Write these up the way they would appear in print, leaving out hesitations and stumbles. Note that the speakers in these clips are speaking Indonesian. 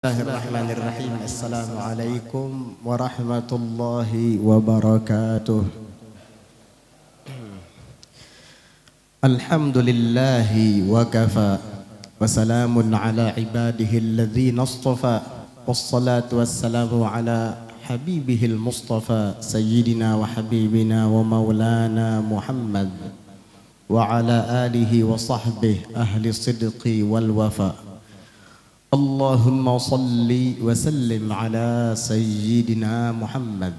Bismillahirrahmanirrahim. Assalamualaikum warahmatullahi wabarakatuh. Alhamdulillahi wa kafa wa salamun ala ibadihi alladhina istafa wassalatu wassalamu ala habibihil mustafa sayyidina wa habibina wa maulana Muhammad wa ala alihi wa sahbihi ahli sidqi wal wafa. Allahumma salli wa sallim ala sayyidina Muhammad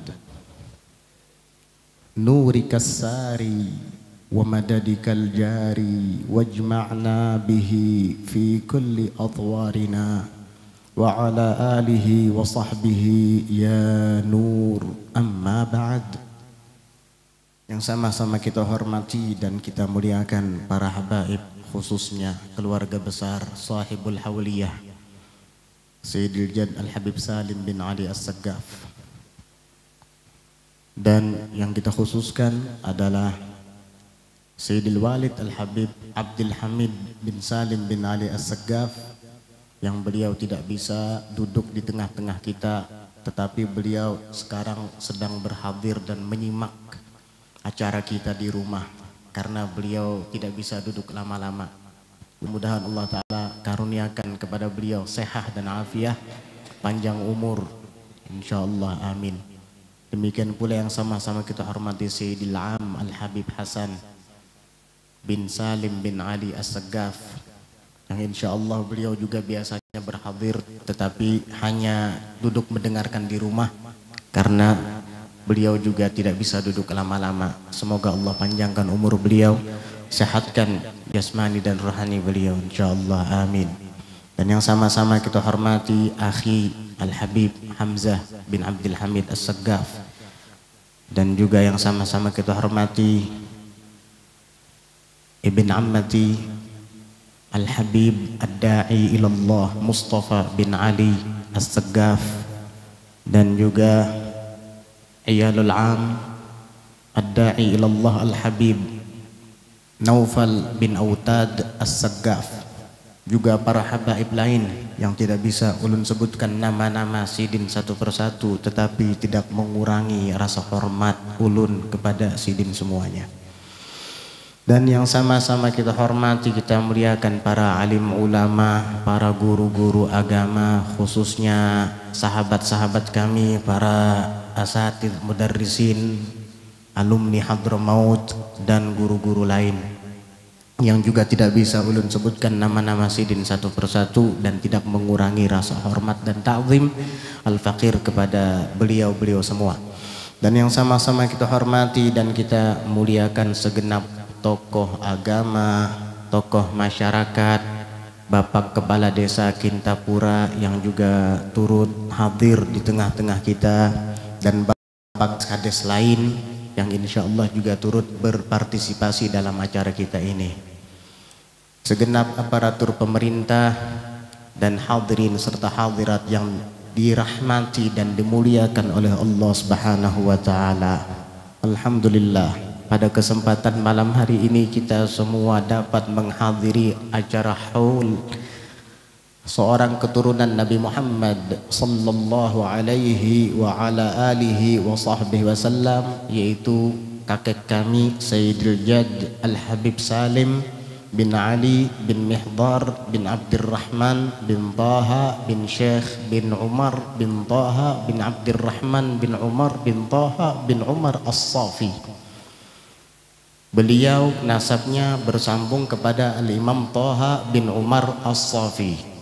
nurikas sari wa madadikal jari wajma'na bihi fi kulli adwarina wa ala alihi wa sahbihi ya nur amma ba'd. Yang sama-sama kita hormati dan kita muliakan para habaib, khususnya keluarga besar sahibul hawliyah Sayyidil Jad Al-Habib Salim bin Ali As-Saggaf. Dan yang kita khususkan adalah Sayyidil Walid Al-Habib Abdul Hamid bin Salim bin Ali As-Saggaf, yang beliau tidak bisa duduk di tengah-tengah kita, tetapi beliau sekarang sedang berhadir dan menyimak acara kita di rumah karena beliau tidak bisa duduk lama-lama. Mudah-mudahan Allah Ta'ala karuniakan kepada beliau sehat dan afiah, panjang umur, insyaallah, amin. Demikian pula yang sama-sama kita hormati Sayyidil Am Al-Habib Hasan bin Salim bin Ali As-Saggaf, yang insyaallah beliau juga biasanya berhadir tetapi hanya duduk mendengarkan di rumah karena beliau juga tidak bisa duduk lama-lama. Semoga Allah panjangkan umur beliau, sehatkan jasmani dan rohani beliau, insyaallah, amin. Dan yang sama-sama kita hormati akhi Al-Habib Hamzah bin Abdul Hamid As-Saggaf, dan juga yang sama-sama kita hormati ibn ammati Al-Habib Ad-Da'i ilallah Mustafa bin Ali As-Saggaf, dan juga Iyalul Am Ad-Da'i ilallah Al-Habib Naufal bin Autad As-Saggaf, juga para habaib lain yang tidak bisa ulun sebutkan nama-nama sidin satu persatu, tetapi tidak mengurangi rasa hormat ulun kepada sidin semuanya. Dan yang sama-sama kita hormati, kita muliakan para alim ulama, para guru-guru agama, khususnya sahabat-sahabat kami, para asatidz mudarrisin, alumni Hadramaut, dan guru-guru lain yang juga tidak bisa ulun sebutkan nama-nama sidin satu persatu dan tidak mengurangi rasa hormat dan ta'zim al-faqir kepada beliau-beliau semua. Dan yang sama-sama kita hormati dan kita muliakan segenap tokoh agama, tokoh masyarakat, Bapak Kepala Desa Kintapura yang juga turut hadir di tengah-tengah kita, dan Bapak Kades lain yang insya Allah juga turut berpartisipasi dalam acara kita ini, segenap aparatur pemerintah dan hadirin serta hadirat yang dirahmati dan dimuliakan oleh Allah Subhanahu wa Ta'ala. Alhamdulillah, pada kesempatan malam hari ini kita semua dapat menghadiri acara haul seorang keturunan Nabi Muhammad sallallahu alaihi wa ala alihi wa sahbihi wasallam, yaitu kakek kami Sayyidil Jad Al-Habib Salim bin Ali bin Mihdar bin Abdurrahman bin Taha bin Syekh bin Umar bin Taha bin Abdurrahman bin Umar bin Taha bin Umar As-Safi. Beliau nasabnya bersambung kepada Al-Imam Taha bin Umar As-Safi,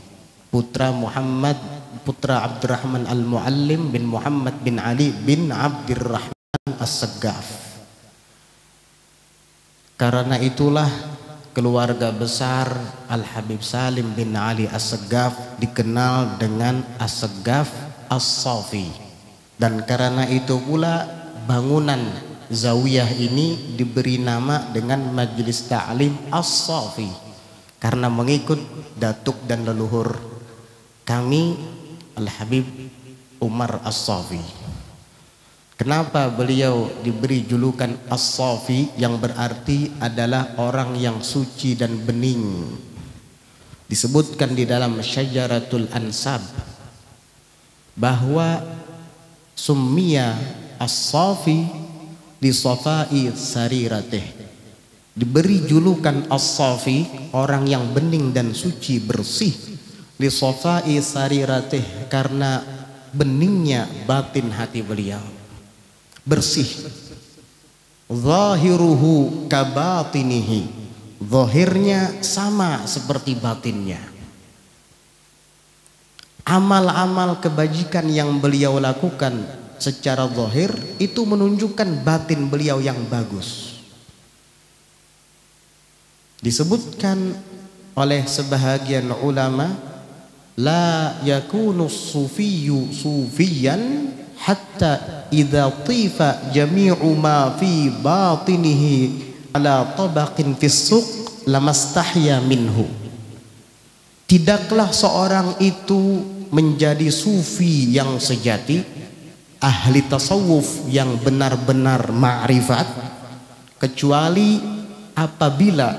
putra Muhammad, putra Abdurrahman Al-Muallim bin Muhammad bin Ali bin Abdurrahman As-Saggaf. Karena itulah keluarga besar Al-Habib Salim bin Ali As-Saggaf dikenal dengan As-Saggaf As-Safi. Dan karena itu pula bangunan zawiyah ini diberi nama dengan Majelis Ta'lim As-Safi, karena mengikut datuk dan leluhur kami Al-Habib Umar As-Safi. Kenapa beliau diberi julukan As-Safi, yang berarti adalah orang yang suci dan bening? Disebutkan di dalam Syajaratul Ansab bahwa summiya as-safi li safai sariratih, diberi julukan as-safi, orang yang bening dan suci bersih, li safai sariratih, karena beningnya batin hati beliau, bersih. Zahiruhu kabatinihi, zahirnya sama seperti batinnya. Amal-amal kebajikan yang beliau lakukan secara zahir itu menunjukkan batin beliau yang bagus. Disebutkan oleh sebahagian ulama, la yakunu sufiyyu sufiyan hatta idza tifa jami'u ma fi batinihi ala tabaqin fis suq lamastahya minhu. Tidaklah seorang itu menjadi sufi yang sejati, ahli tasawuf yang benar-benar ma'rifat, kecuali apabila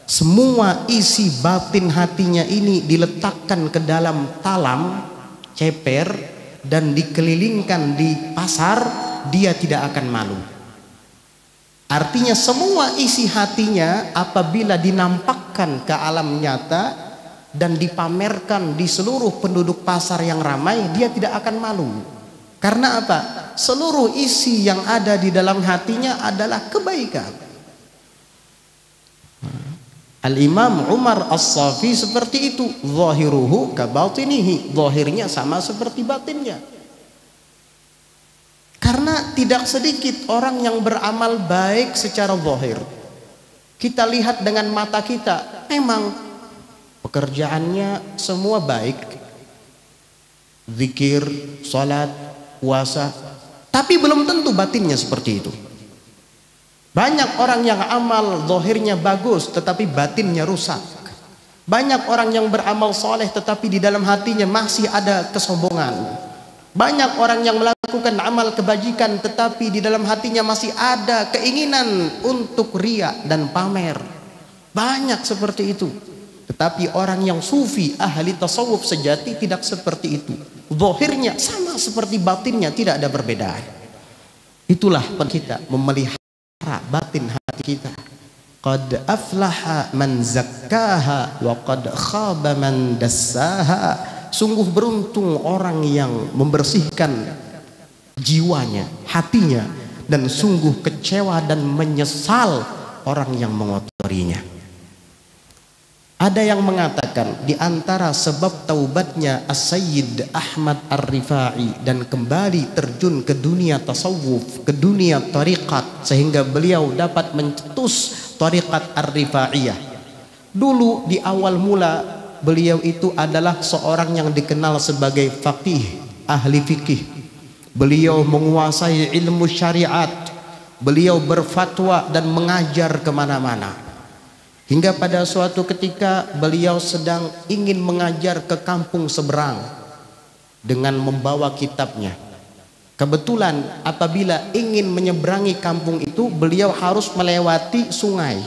semua isi batin hatinya ini diletakkan ke dalam talam ceper dan dikelilingkan di pasar, dia tidak akan malu. Artinya semua isi hatinya apabila dinampakkan ke alam nyata dan dipamerkan di seluruh penduduk pasar yang ramai, dia tidak akan malu. Karena apa? Seluruh isi yang ada di dalam hatinya adalah kebaikan. Al-Imam Umar As-Safi seperti itu, zahiruhu kabatinihi, zahirnya sama seperti batinnya. Karena tidak sedikit orang yang beramal baik secara zahir. Kita lihat dengan mata kita, memang pekerjaannya semua baik, zikir, salat, puasa, tapi belum tentu batinnya seperti itu. Banyak orang yang amal zahirnya bagus tetapi batinnya rusak. Banyak orang yang beramal soleh tetapi di dalam hatinya masih ada kesombongan. Banyak orang yang melakukan amal kebajikan tetapi di dalam hatinya masih ada keinginan untuk riya dan pamer. Banyak seperti itu. Tetapi orang yang sufi, ahli tasawuf sejati tidak seperti itu. Zahirnya sama seperti batinnya, tidak ada perbedaan. Itulah kita memelihara batin hati kita. Qad aflaha man zakkaha wa qad khaba man dassaha. Sungguh beruntung orang yang membersihkan jiwanya, hatinya, dan sungguh kecewa dan menyesal orang yang mengotorinya. Ada yang mengatakan di antara sebab taubatnya As-Sayyid Ahmad Ar-Rifai dan kembali terjun ke dunia tasawuf, ke dunia tariqat, sehingga beliau dapat mencetus tariqat Ar-Rifaiyah. Dulu di awal mula beliau itu adalah seorang yang dikenal sebagai faqih, ahli fikih. Beliau menguasai ilmu syariat, beliau berfatwa dan mengajar kemana-mana. Hingga pada suatu ketika beliau sedang ingin mengajar ke kampung seberang dengan membawa kitabnya. Kebetulan apabila ingin menyeberangi kampung itu, beliau harus melewati sungai.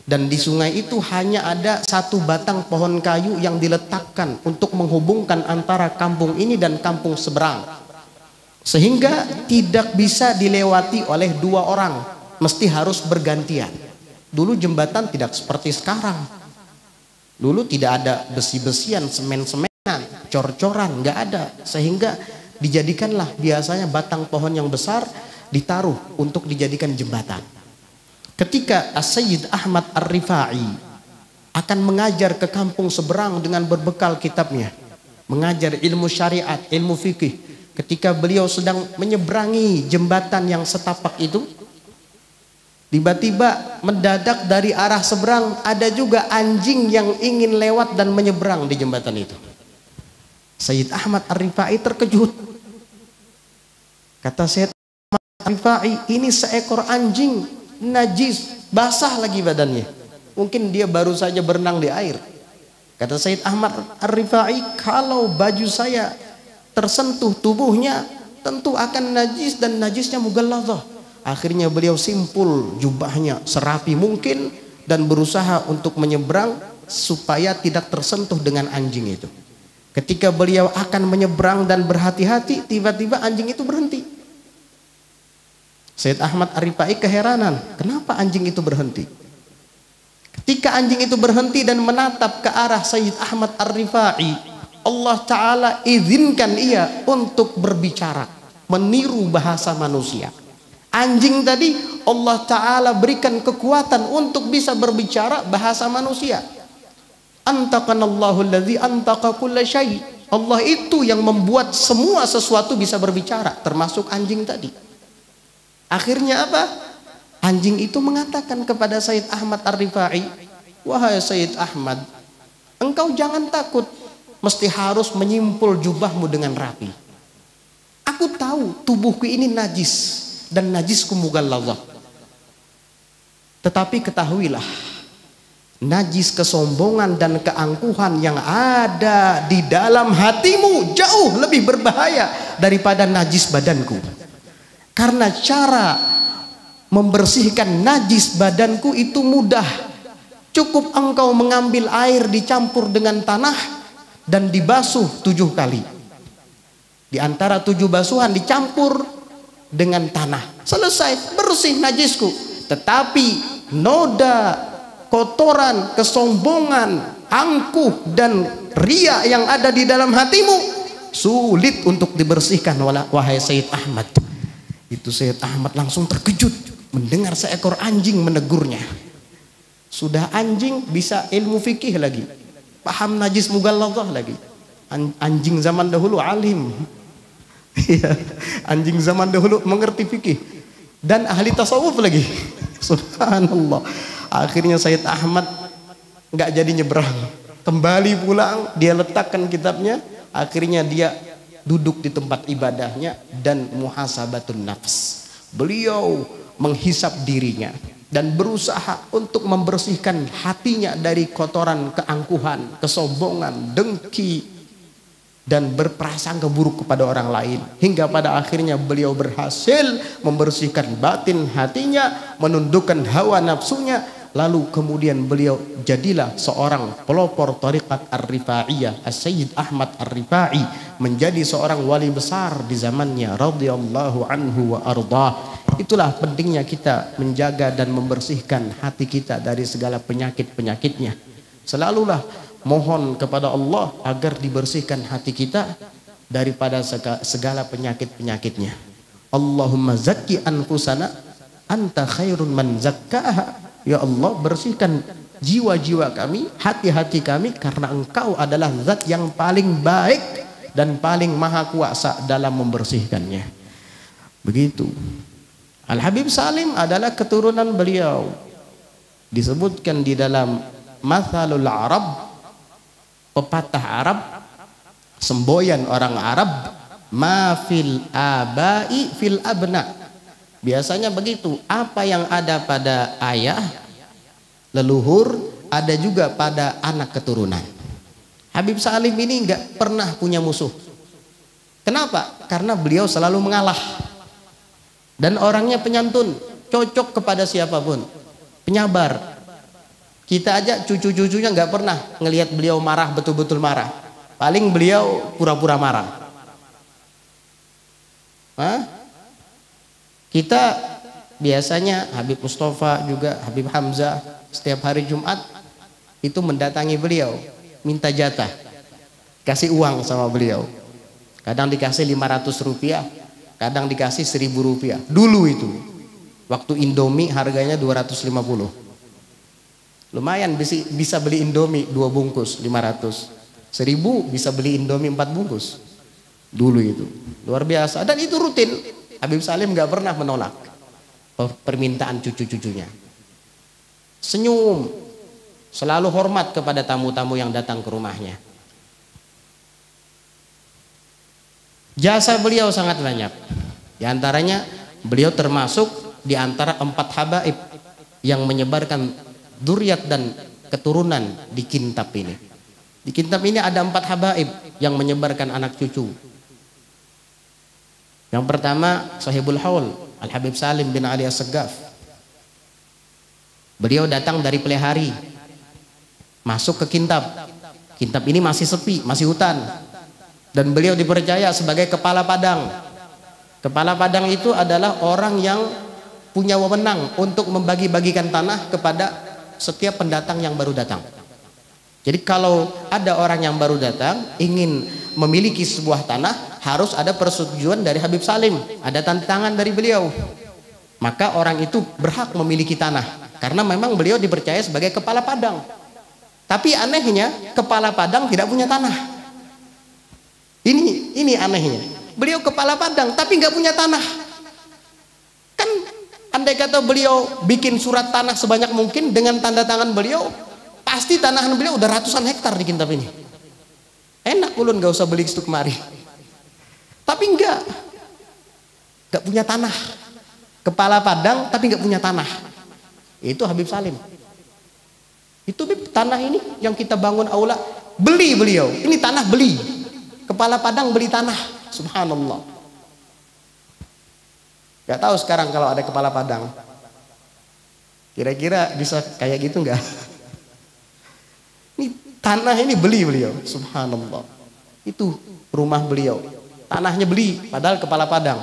Dan di sungai itu hanya ada satu batang pohon kayu yang diletakkan untuk menghubungkan antara kampung ini dan kampung seberang. Sehingga tidak bisa dilewati oleh dua orang, mesti harus bergantian. Dulu jembatan tidak seperti sekarang. Dulu tidak ada besi-besian, semen-semenan, cor-coran, nggak ada. Sehingga dijadikanlah biasanya batang pohon yang besar ditaruh untuk dijadikan jembatan. Ketika As-Sayyid Ahmad Ar-Rifai akan mengajar ke kampung seberang dengan berbekal kitabnya, mengajar ilmu syariat, ilmu fikih, ketika beliau sedang menyeberangi jembatan yang setapak itu, tiba-tiba mendadak dari arah seberang ada juga anjing yang ingin lewat dan menyeberang di jembatan itu. Sayyid Ahmad Ar-Rifai terkejut. Kata Sayyid Ahmad Ar-Rifai, ini seekor anjing najis, basah lagi badannya. Mungkin dia baru saja berenang di air. Kata Sayyid Ahmad Ar-Rifai, kalau baju saya tersentuh tubuhnya tentu akan najis dan najisnya mughalladhah. Akhirnya beliau simpul jubahnya serapi mungkin dan berusaha untuk menyeberang supaya tidak tersentuh dengan anjing itu. Ketika beliau akan menyeberang dan berhati-hati, tiba-tiba anjing itu berhenti. Sayyid Ahmad Ar-Rifai keheranan, kenapa anjing itu berhenti? Ketika anjing itu berhenti dan menatap ke arah Sayyid Ahmad Ar-Rifai, Allah Ta'ala izinkan ia untuk berbicara, meniru bahasa manusia. Anjing tadi Allah Ta'ala berikan kekuatan untuk bisa berbicara bahasa manusia. Antaqanallahu alladzi antaqa kulla syai'. Allah itu yang membuat semua sesuatu bisa berbicara, termasuk anjing tadi. Akhirnya apa? Anjing itu mengatakan kepada Sayyid Ahmad Ar-Rifai, wahai Sayyid Ahmad, engkau jangan takut, mesti harus menyimpul jubahmu dengan rapi. Aku tahu tubuhku ini najis dan najisku mughalladhah. Tetapi ketahuilah, najis kesombongan dan keangkuhan yang ada di dalam hatimu jauh lebih berbahaya daripada najis badanku. Karena cara membersihkan najis badanku itu mudah. Cukup engkau mengambil air dicampur dengan tanah dan dibasuh 7 kali. Di antara 7 basuhan dicampur dengan tanah. Selesai, bersih najisku. Tetapi noda, kotoran, kesombongan, angkuh dan riya yang ada di dalam hatimu sulit untuk dibersihkan, wahai Sayyid Ahmad. Itu Sayyid Ahmad langsung terkejut mendengar seekor anjing menegurnya. Sudah anjing bisa ilmu fikih lagi, paham najis mughalladhah lagi. Anjing zaman dahulu alim. Anjing zaman dahulu mengerti fikih dan ahli tasawuf lagi. Subhanallah. Akhirnya Sayyid Ahmad nggak jadi nyebrang, kembali pulang, dia letakkan kitabnya. Akhirnya dia duduk di tempat ibadahnya dan muhasabatun nafs. Beliau menghisap dirinya dan berusaha untuk membersihkan hatinya dari kotoran keangkuhan, kesombongan, dengki dan berprasangka buruk kepada orang lain. Hingga pada akhirnya beliau berhasil membersihkan batin hatinya, menundukkan hawa nafsunya. Lalu kemudian beliau jadilah seorang pelopor Thariqat Ar-Rifaiyah, As-Sayyid Ahmad Ar-Rifai, menjadi seorang wali besar di zamannya radhiyallahu anhu wa ardhah. Itulah pentingnya kita menjaga dan membersihkan hati kita dari segala penyakit-penyakitnya. Selalulah mohon kepada Allah agar dibersihkan hati kita daripada segala penyakit-penyakitnya. Allahumma zakki anfusana anta khairun man zakkaha. Ya Allah, bersihkan jiwa-jiwa kami, hati-hati kami, karena Engkau adalah zat yang paling baik dan paling maha kuasa dalam membersihkannya. Begitu. Al-Habib Salim adalah keturunan beliau. Disebutkan di dalam Mathalul Arab, pepatah Arab, semboyan orang Arab, ma fil abai fil abna. Biasanya begitu, apa yang ada pada ayah, leluhur, ada juga pada anak keturunan. Habib Salim ini nggak pernah punya musuh. Kenapa? Karena beliau selalu mengalah. Dan orangnya penyantun, cocok kepada siapapun, penyabar. Kita aja cucu-cucunya nggak pernah ngelihat beliau marah, betul-betul marah. Paling beliau pura-pura marah. Kita biasanya Habib Mustafa juga Habib Hamzah setiap hari Jumat itu mendatangi beliau, minta jatah, kasih uang sama beliau. Kadang dikasih 500 rupiah, kadang dikasih 1000 rupiah. Dulu itu, waktu Indomie harganya 250. Lumayan bisa beli Indomie 2 bungkus 500. 1000 bisa beli Indomie 4 bungkus. Dulu itu luar biasa, dan itu rutin. Habib Salim nggak pernah menolak permintaan cucu-cucunya. Senyum, selalu hormat kepada tamu-tamu yang datang ke rumahnya. Jasa beliau sangat banyak. Di antaranya beliau termasuk di antara 4 habaib yang menyebarkan dzurriyyat dan keturunan di Kintab ini. Di Kintab ini ada 4 habaib yang menyebarkan anak cucu. Yang pertama Sahibul Haul, Al-Habib Salim bin Ali As-Saggaf. Beliau datang dari Plehari, masuk ke Kintab. Kintab ini masih sepi, masih hutan. Dan beliau dipercaya sebagai kepala padang. Kepala padang itu adalah orang yang punya wewenang untuk membagi-bagikan tanah kepada setiap pendatang yang baru datang. Jadi kalau ada orang yang baru datang ingin memiliki sebuah tanah, harus ada persetujuan dari Habib Salim, ada tanda tangan dari beliau. Maka orang itu berhak memiliki tanah karena memang beliau dipercaya sebagai kepala padang. Tapi anehnya kepala padang tidak punya tanah. Ini anehnya. Beliau kepala padang tapi nggak punya tanah. Kan andai kata beliau bikin surat tanah sebanyak mungkin dengan tanda tangan beliau, pasti tanahan beliau udah ratusan hektar di Kintab ini. Enak ulun gak usah beli itu kemari. Tapi enggak punya tanah. Kepala padang tapi enggak punya tanah. Itu Habib Salim. Itu tanah ini yang kita bangun aula, beli beliau. Ini tanah beli. Kepala padang beli tanah. Subhanallah. Gak tahu sekarang kalau ada kepala padang, kira-kira bisa kayak gitu enggak? Ini tanah ini beli beliau. Subhanallah. Itu rumah beliau. Tanahnya beli, padahal kepala padang.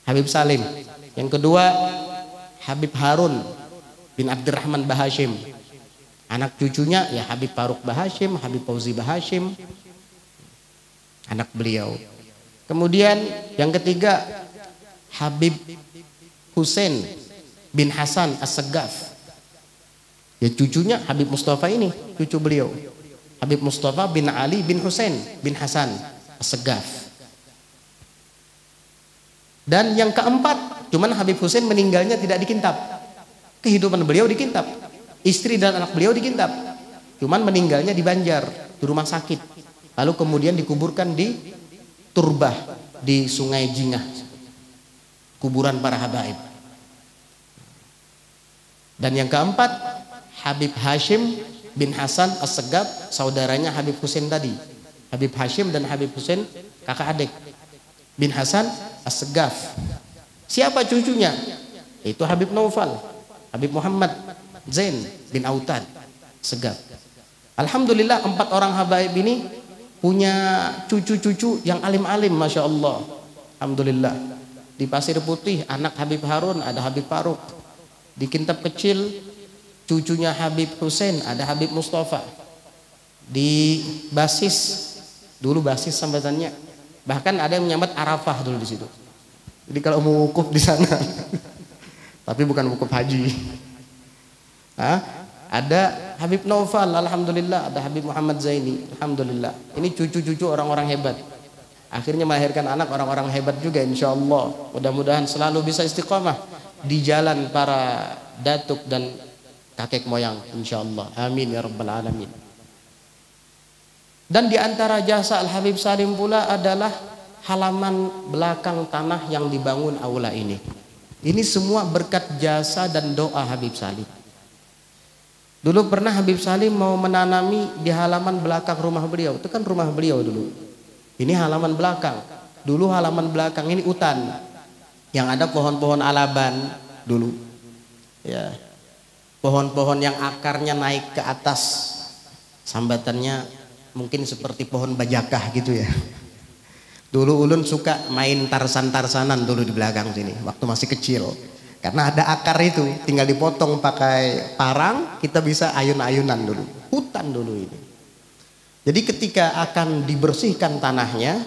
Habib Salim. Yang kedua, Habib Harun bin Abdurrahman Bahashim. Anak cucunya ya Habib Faruk Bahashim, Habib Fauzi Bahashim. Anak beliau. Kemudian yang ketiga, Habib Husain bin Hasan As-Segaf. Ya cucunya Habib Mustafa ini, cucu beliau. Habib Mustafa bin Ali bin Husain bin Hasan As-Segaf. Dan yang keempat, cuman Habib Husain meninggalnya tidak di Kintab. Kehidupan beliau di Kintab. Istri dan anak beliau di Kintab. Cuman meninggalnya di Banjar, di rumah sakit. Lalu kemudian dikuburkan di Turbah di Sungai Jingah. Kuburan para habaib. Dan yang keempat, Habib Hashim bin Hasan As-Segaf, saudaranya Habib Husain tadi. Habib Hashim dan Habib Husain kakak adik. Bin Hasan As-Segaf. Siapa cucunya? Itu Habib Naufal, Habib Muhammad Zain bin Autad Segaf. Alhamdulillah 4 orang habaib ini punya cucu-cucu yang alim-alim, Masya Allah. Alhamdulillah. Di Pasir Putih anak Habib Harun ada Habib Faruk. Di Kintab kecil cucunya Habib Husain ada Habib Mustafa. Di Basis, dulu Basis sambatannya, bahkan ada yang menyambat Arafah dulu di situ. Jadi kalau mau wukuf di sana, tapi bukan wukuf haji. Ada Habib Naufal, alhamdulillah. Ada Habib Muhammad Zaini, alhamdulillah. Ini cucu-cucu orang-orang hebat. Akhirnya melahirkan anak orang-orang hebat juga, insya Allah. Mudah-mudahan selalu bisa istiqomah di jalan para datuk dan kakek moyang, insya Allah. Amin ya rabbal alamin. Dan di antara jasa Al Habib Salim pula adalah halaman belakang tanah yang dibangun aula ini. Ini semua berkat jasa dan doa Habib Salim. Dulu pernah Habib Salim mau menanami di halaman belakang rumah beliau. Itu kan rumah beliau dulu. Ini halaman belakang. Dulu halaman belakang ini hutan, yang ada pohon-pohon alaban dulu. Ya, pohon-pohon yang akarnya naik ke atas, sambatannya mungkin seperti pohon bajakah gitu ya. Dulu ulun suka main tarsan-tarsanan dulu di belakang sini waktu masih kecil. Karena ada akar itu, tinggal dipotong pakai parang, kita bisa ayun-ayunan dulu. Hutan dulu ini. Jadi ketika akan dibersihkan tanahnya,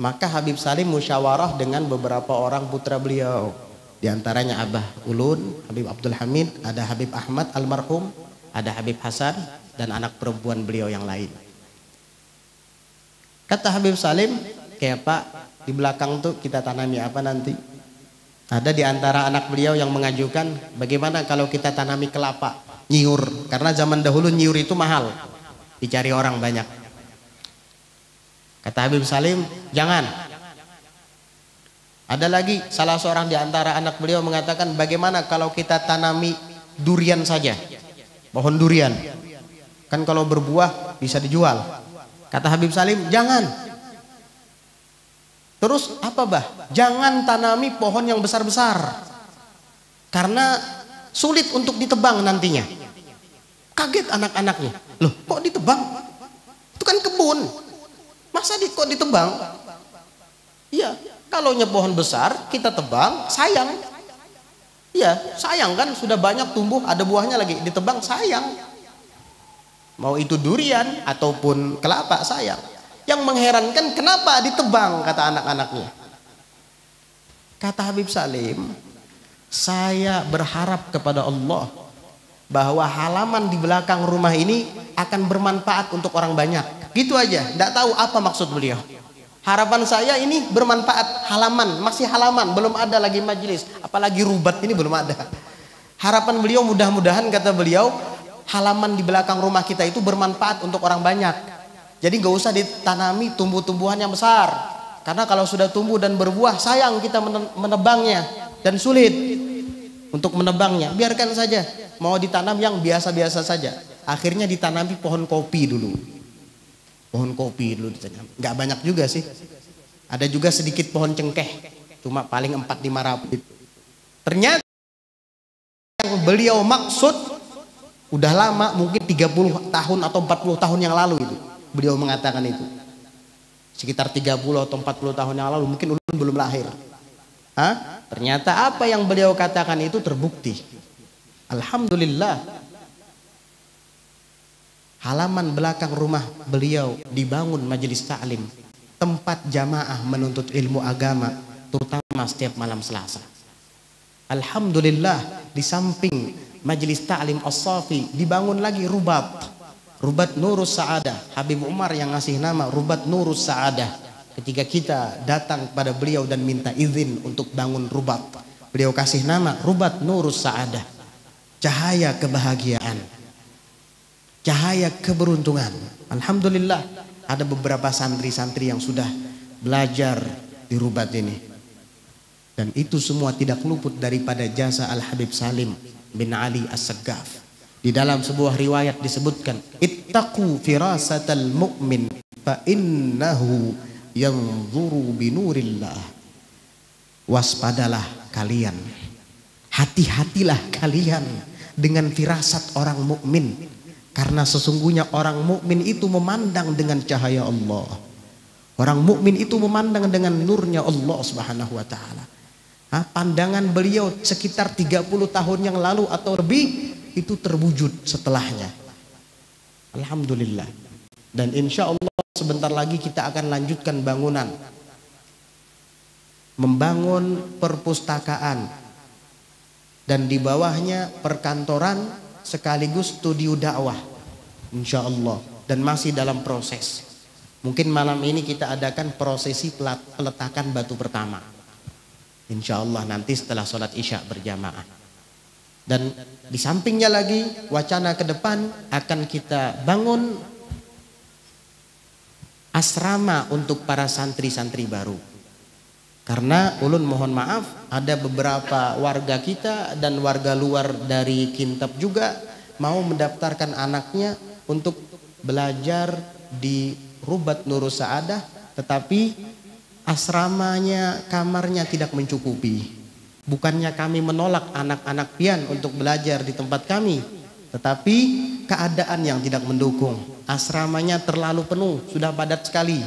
maka Habib Salim musyawarah dengan beberapa orang putra beliau. Di antaranya Abah Ulun, Habib Abdul Hamid, ada Habib Ahmad almarhum, ada Habib Hasan, dan anak perempuan beliau yang lain. Kata Habib Salim, kayak Pak, di belakang tuh kita tanami apa nanti? Ada di antara anak beliau yang mengajukan, bagaimana kalau kita tanami kelapa, nyiur. Karena zaman dahulu nyiur itu mahal, dicari orang banyak. Kata Habib Salim, jangan. Ada lagi salah seorang di antara anak beliau mengatakan, bagaimana kalau kita tanami durian saja, pohon durian. Kan kalau berbuah bisa dijual. Kata Habib Salim, jangan. Terus apa bah? Jangan tanami pohon yang besar-besar, karena sulit untuk ditebang nantinya. Kaget anak-anaknya. Loh, kok ditebang? Itu kan kebun. Masa kok ditebang? Iya, kalau pohon besar kita tebang, sayang. Iya, sayang kan, sudah banyak tumbuh, ada buahnya lagi, ditebang sayang. Mau itu durian ataupun kelapa, sayang. Yang mengherankan kenapa ditebang, kata anak-anaknya. Kata Habib Salim, saya berharap kepada Allah bahwa halaman di belakang rumah ini akan bermanfaat untuk orang banyak. Gitu aja, tidak tahu apa maksud beliau. Harapan saya ini bermanfaat, halaman, masih halaman, belum ada lagi majelis, apalagi rubat ini belum ada. Harapan beliau mudah-mudahan, kata beliau, halaman di belakang rumah kita itu bermanfaat untuk orang banyak. Jadi nggak usah ditanami tumbuh-tumbuhan yang besar, karena kalau sudah tumbuh dan berbuah sayang kita menebangnya dan sulit untuk menebangnya. Biarkan saja, mau ditanam yang biasa-biasa saja. Akhirnya ditanami pohon kopi dulu. Pohon kopi dulu ditanam. Nggak banyak juga sih. Ada juga sedikit pohon cengkeh, cuma paling 4-5 rapit. Ternyata yang beliau maksud udah lama, mungkin 30 tahun atau 40 tahun yang lalu itu. Beliau mengatakan itu. Sekitar 30 atau 40 tahun yang lalu, mungkin ulun belum lahir. Hah? Ternyata apa yang beliau katakan itu terbukti. Alhamdulillah. Halaman belakang rumah beliau dibangun majelis ta'lim, tempat jamaah menuntut ilmu agama, terutama setiap malam Selasa. Alhamdulillah, di samping majelis ta'lim As-Safi dibangun lagi rubat Nurus Sa'adah. Habib Umar yang ngasih nama rubat Nurus Sa'adah. Ketika kita datang kepada beliau dan minta izin untuk bangun rubat, beliau kasih nama rubat Nurus Sa'adah, cahaya kebahagiaan, cahaya keberuntungan. Alhamdulillah, ada beberapa santri-santri yang sudah belajar di rubat ini, dan itu semua tidak luput daripada jasa Al-Habib Salim bin Ali As-Saggaf. Di dalam sebuah riwayat disebutkan, ittaqu firasatal mu'min fa innahu yanzuru binurillah. Waspadalah kalian, hati-hatilah kalian dengan firasat orang mukmin, karena sesungguhnya orang mukmin itu memandang dengan cahaya Allah. Orang mukmin itu memandang dengan nurnya Allah Subhanahu wa taala. Pandangan beliau sekitar 30 tahun yang lalu atau lebih itu terwujud setelahnya. Alhamdulillah. Dan insya Allah sebentar lagi kita akan lanjutkan bangunan, membangun perpustakaan, dan di bawahnya perkantoran sekaligus studio dakwah, insya Allah. Dan masih dalam proses. Mungkin malam ini kita adakan prosesi peletakan batu pertama, insya Allah nanti setelah sholat isya berjamaah. Dan di sampingnya lagi wacana ke depan akan kita bangun asrama untuk para santri-santri baru. Karena ulun mohon maaf, ada beberapa warga kita dan warga luar dari Kintab juga mau mendaftarkan anaknya untuk belajar di Rubat Nurus Sa'adah, tetapi asramanya, kamarnya tidak mencukupi. Bukannya kami menolak anak-anak pian untuk belajar di tempat kami, tetapi keadaan yang tidak mendukung. Asramanya terlalu penuh, sudah padat sekali.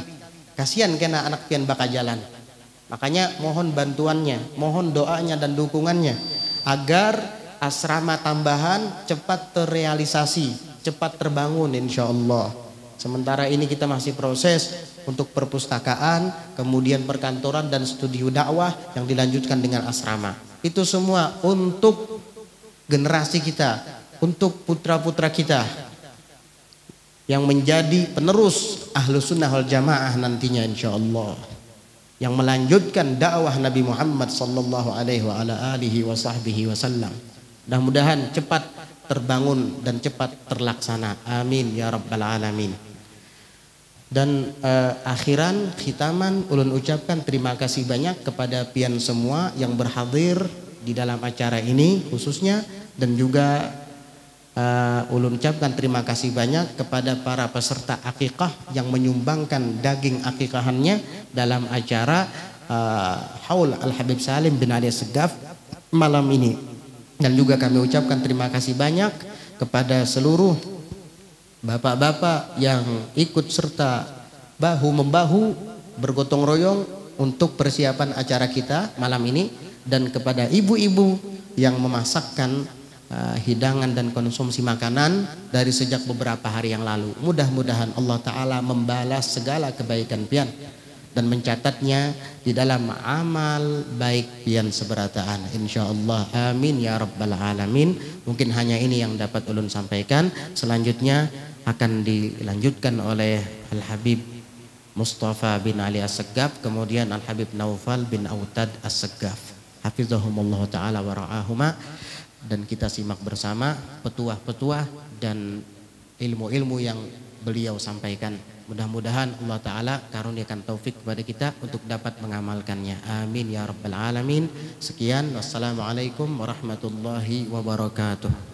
Kasihan kena anak pian bakal jalan. Makanya mohon bantuannya, mohon doanya dan dukungannya agar asrama tambahan cepat terrealisasi, cepat terbangun insya Allah. Sementara ini kita masih proses untuk perpustakaan, kemudian perkantoran dan studio dakwah yang dilanjutkan dengan asrama. Itu semua untuk generasi kita, untuk putra-putra kita yang menjadi penerus Ahlus Sunnah wal Jamaah nantinya insya Allah, yang melanjutkan dakwah Nabi Muhammad sallallahu alaihi wa ala alihi wa sahbihi wasallam. Mudah-mudahan cepat terbangun dan cepat terlaksana. Amin ya rabbal alamin. Dan akhiran khitaman ulun ucapkan terima kasih banyak kepada pian semua yang berhadir di dalam acara ini khususnya, dan juga ulun ucapkan terima kasih banyak kepada para peserta akikah yang menyumbangkan daging akikahannya dalam acara Haul Al-Habib Salim bin Ali As-Saggaf malam ini. Dan juga kami ucapkan terima kasih banyak kepada seluruh bapak-bapak yang ikut serta bahu-membahu bergotong royong untuk persiapan acara kita malam ini, dan kepada ibu-ibu yang memasakkan hidangan dan konsumsi makanan dari sejak beberapa hari yang lalu. Mudah-mudahan Allah Ta'ala membalas segala kebaikan pian dan mencatatnya di dalam amal baik pian seberataan, insyaallah. Amin ya rabbal alamin. Mungkin hanya ini yang dapat ulun sampaikan. Selanjutnya akan dilanjutkan oleh Al-Habib Mustafa bin Ali As-Saggaf, kemudian Al-Habib Naufal bin Autad As-Saggaf, hafizahumullah ta'ala wa ra'ahuma. Dan kita simak bersama petuah-petuah dan ilmu-ilmu yang beliau sampaikan. Mudah-mudahan Allah Ta'ala karuniakan taufik kepada kita untuk dapat mengamalkannya. Amin ya rabbal alamin. Sekian, wassalamualaikum warahmatullahi wabarakatuh.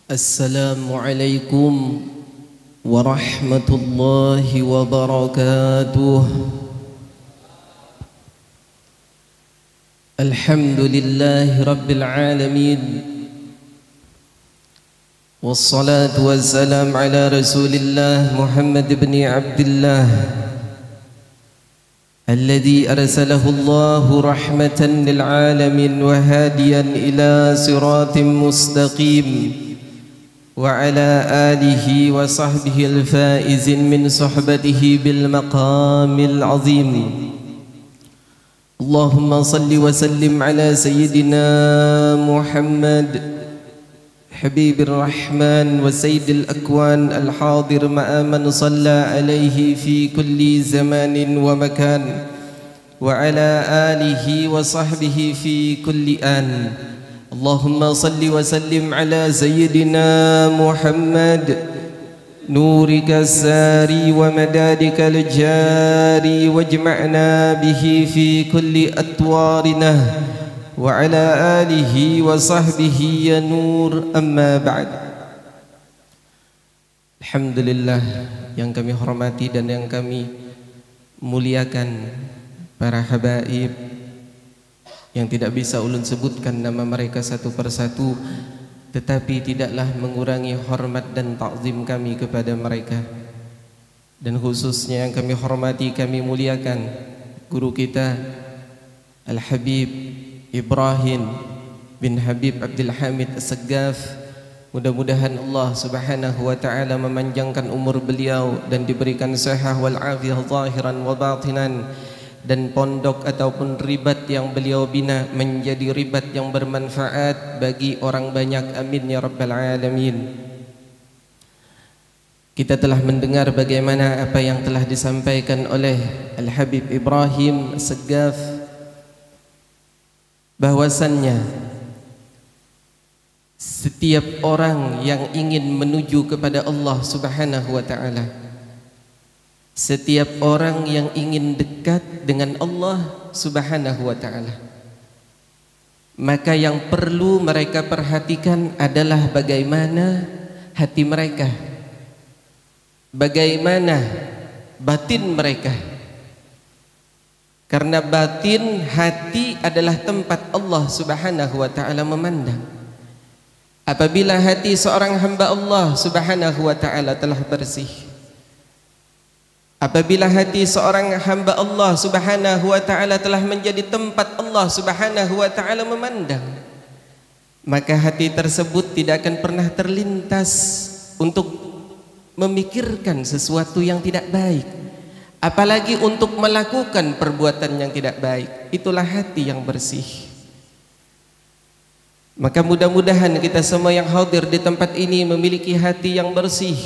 Assalamualaikum warahmatullahi wabarakatuh. Alhamdulillahi rabbil alamin. Wassalatu wassalam ala rasulillah Muhammad ibn Abdullah alladhi arsalahu Allahu rahmatan lil alamin wa hadiyan ila siratin mustaqim. وعلى آله وصحبه الفائز من صحبته بالمقام العظيم. اللهم صل وسلم على سيدنا محمد حبيب الرحمن وسيد الأكوان الحاضر مع من صلى عليه في كل زمان ومكان وعلى آله وصحبه في كل آن. اللهم صل وسلم على سيدنا محمد نورك الساري ومدادك الجاري واجمعنا به في كل أطوارنا وعلى آله وصحبه يا نور. أما بعد. Alhamdulillah, yang kami hormati dan yang kami muliakan para habaib yang tidak bisa ulun sebutkan nama mereka satu persatu, tetapi tidaklah mengurangi hormat dan takzim kami kepada mereka. Dan khususnya yang kami hormati, kami muliakan guru kita Al-Habib Ibrahim bin Habib Abdul Hamid As-Saggaf. Mudah-mudahan Allah Subhanahu wa taala memanjangkan umur beliau dan diberikan sehat wal afiyah zahiran wa batinan, dan pondok ataupun ribat yang beliau bina menjadi ribat yang bermanfaat bagi orang banyak. Amin ya rabbal alamin. Kita telah mendengar bagaimana apa yang telah disampaikan oleh Al-Habib Ibrahim As-Saggaf, bahwasannya setiap orang yang ingin menuju kepada Allah Subhanahu wa taala, setiap orang yang ingin dekat dengan Allah Subhanahu wa ta'ala, maka yang perlu mereka perhatikan adalah bagaimana hati mereka, bagaimana batin mereka. Karena batin hati adalah tempat Allah Subhanahu wa ta'ala memandang. Apabila hati seorang hamba Allah Subhanahu wa ta'ala telah bersih, apabila hati seorang hamba Allah Subhanahu wa ta'ala telah menjadi tempat Allah Subhanahu wa ta'ala memandang, maka hati tersebut tidak akan pernah terlintas untuk memikirkan sesuatu yang tidak baik, apalagi untuk melakukan perbuatan yang tidak baik. Itulah hati yang bersih. Maka mudah-mudahan kita semua yang hadir di tempat ini memiliki hati yang bersih,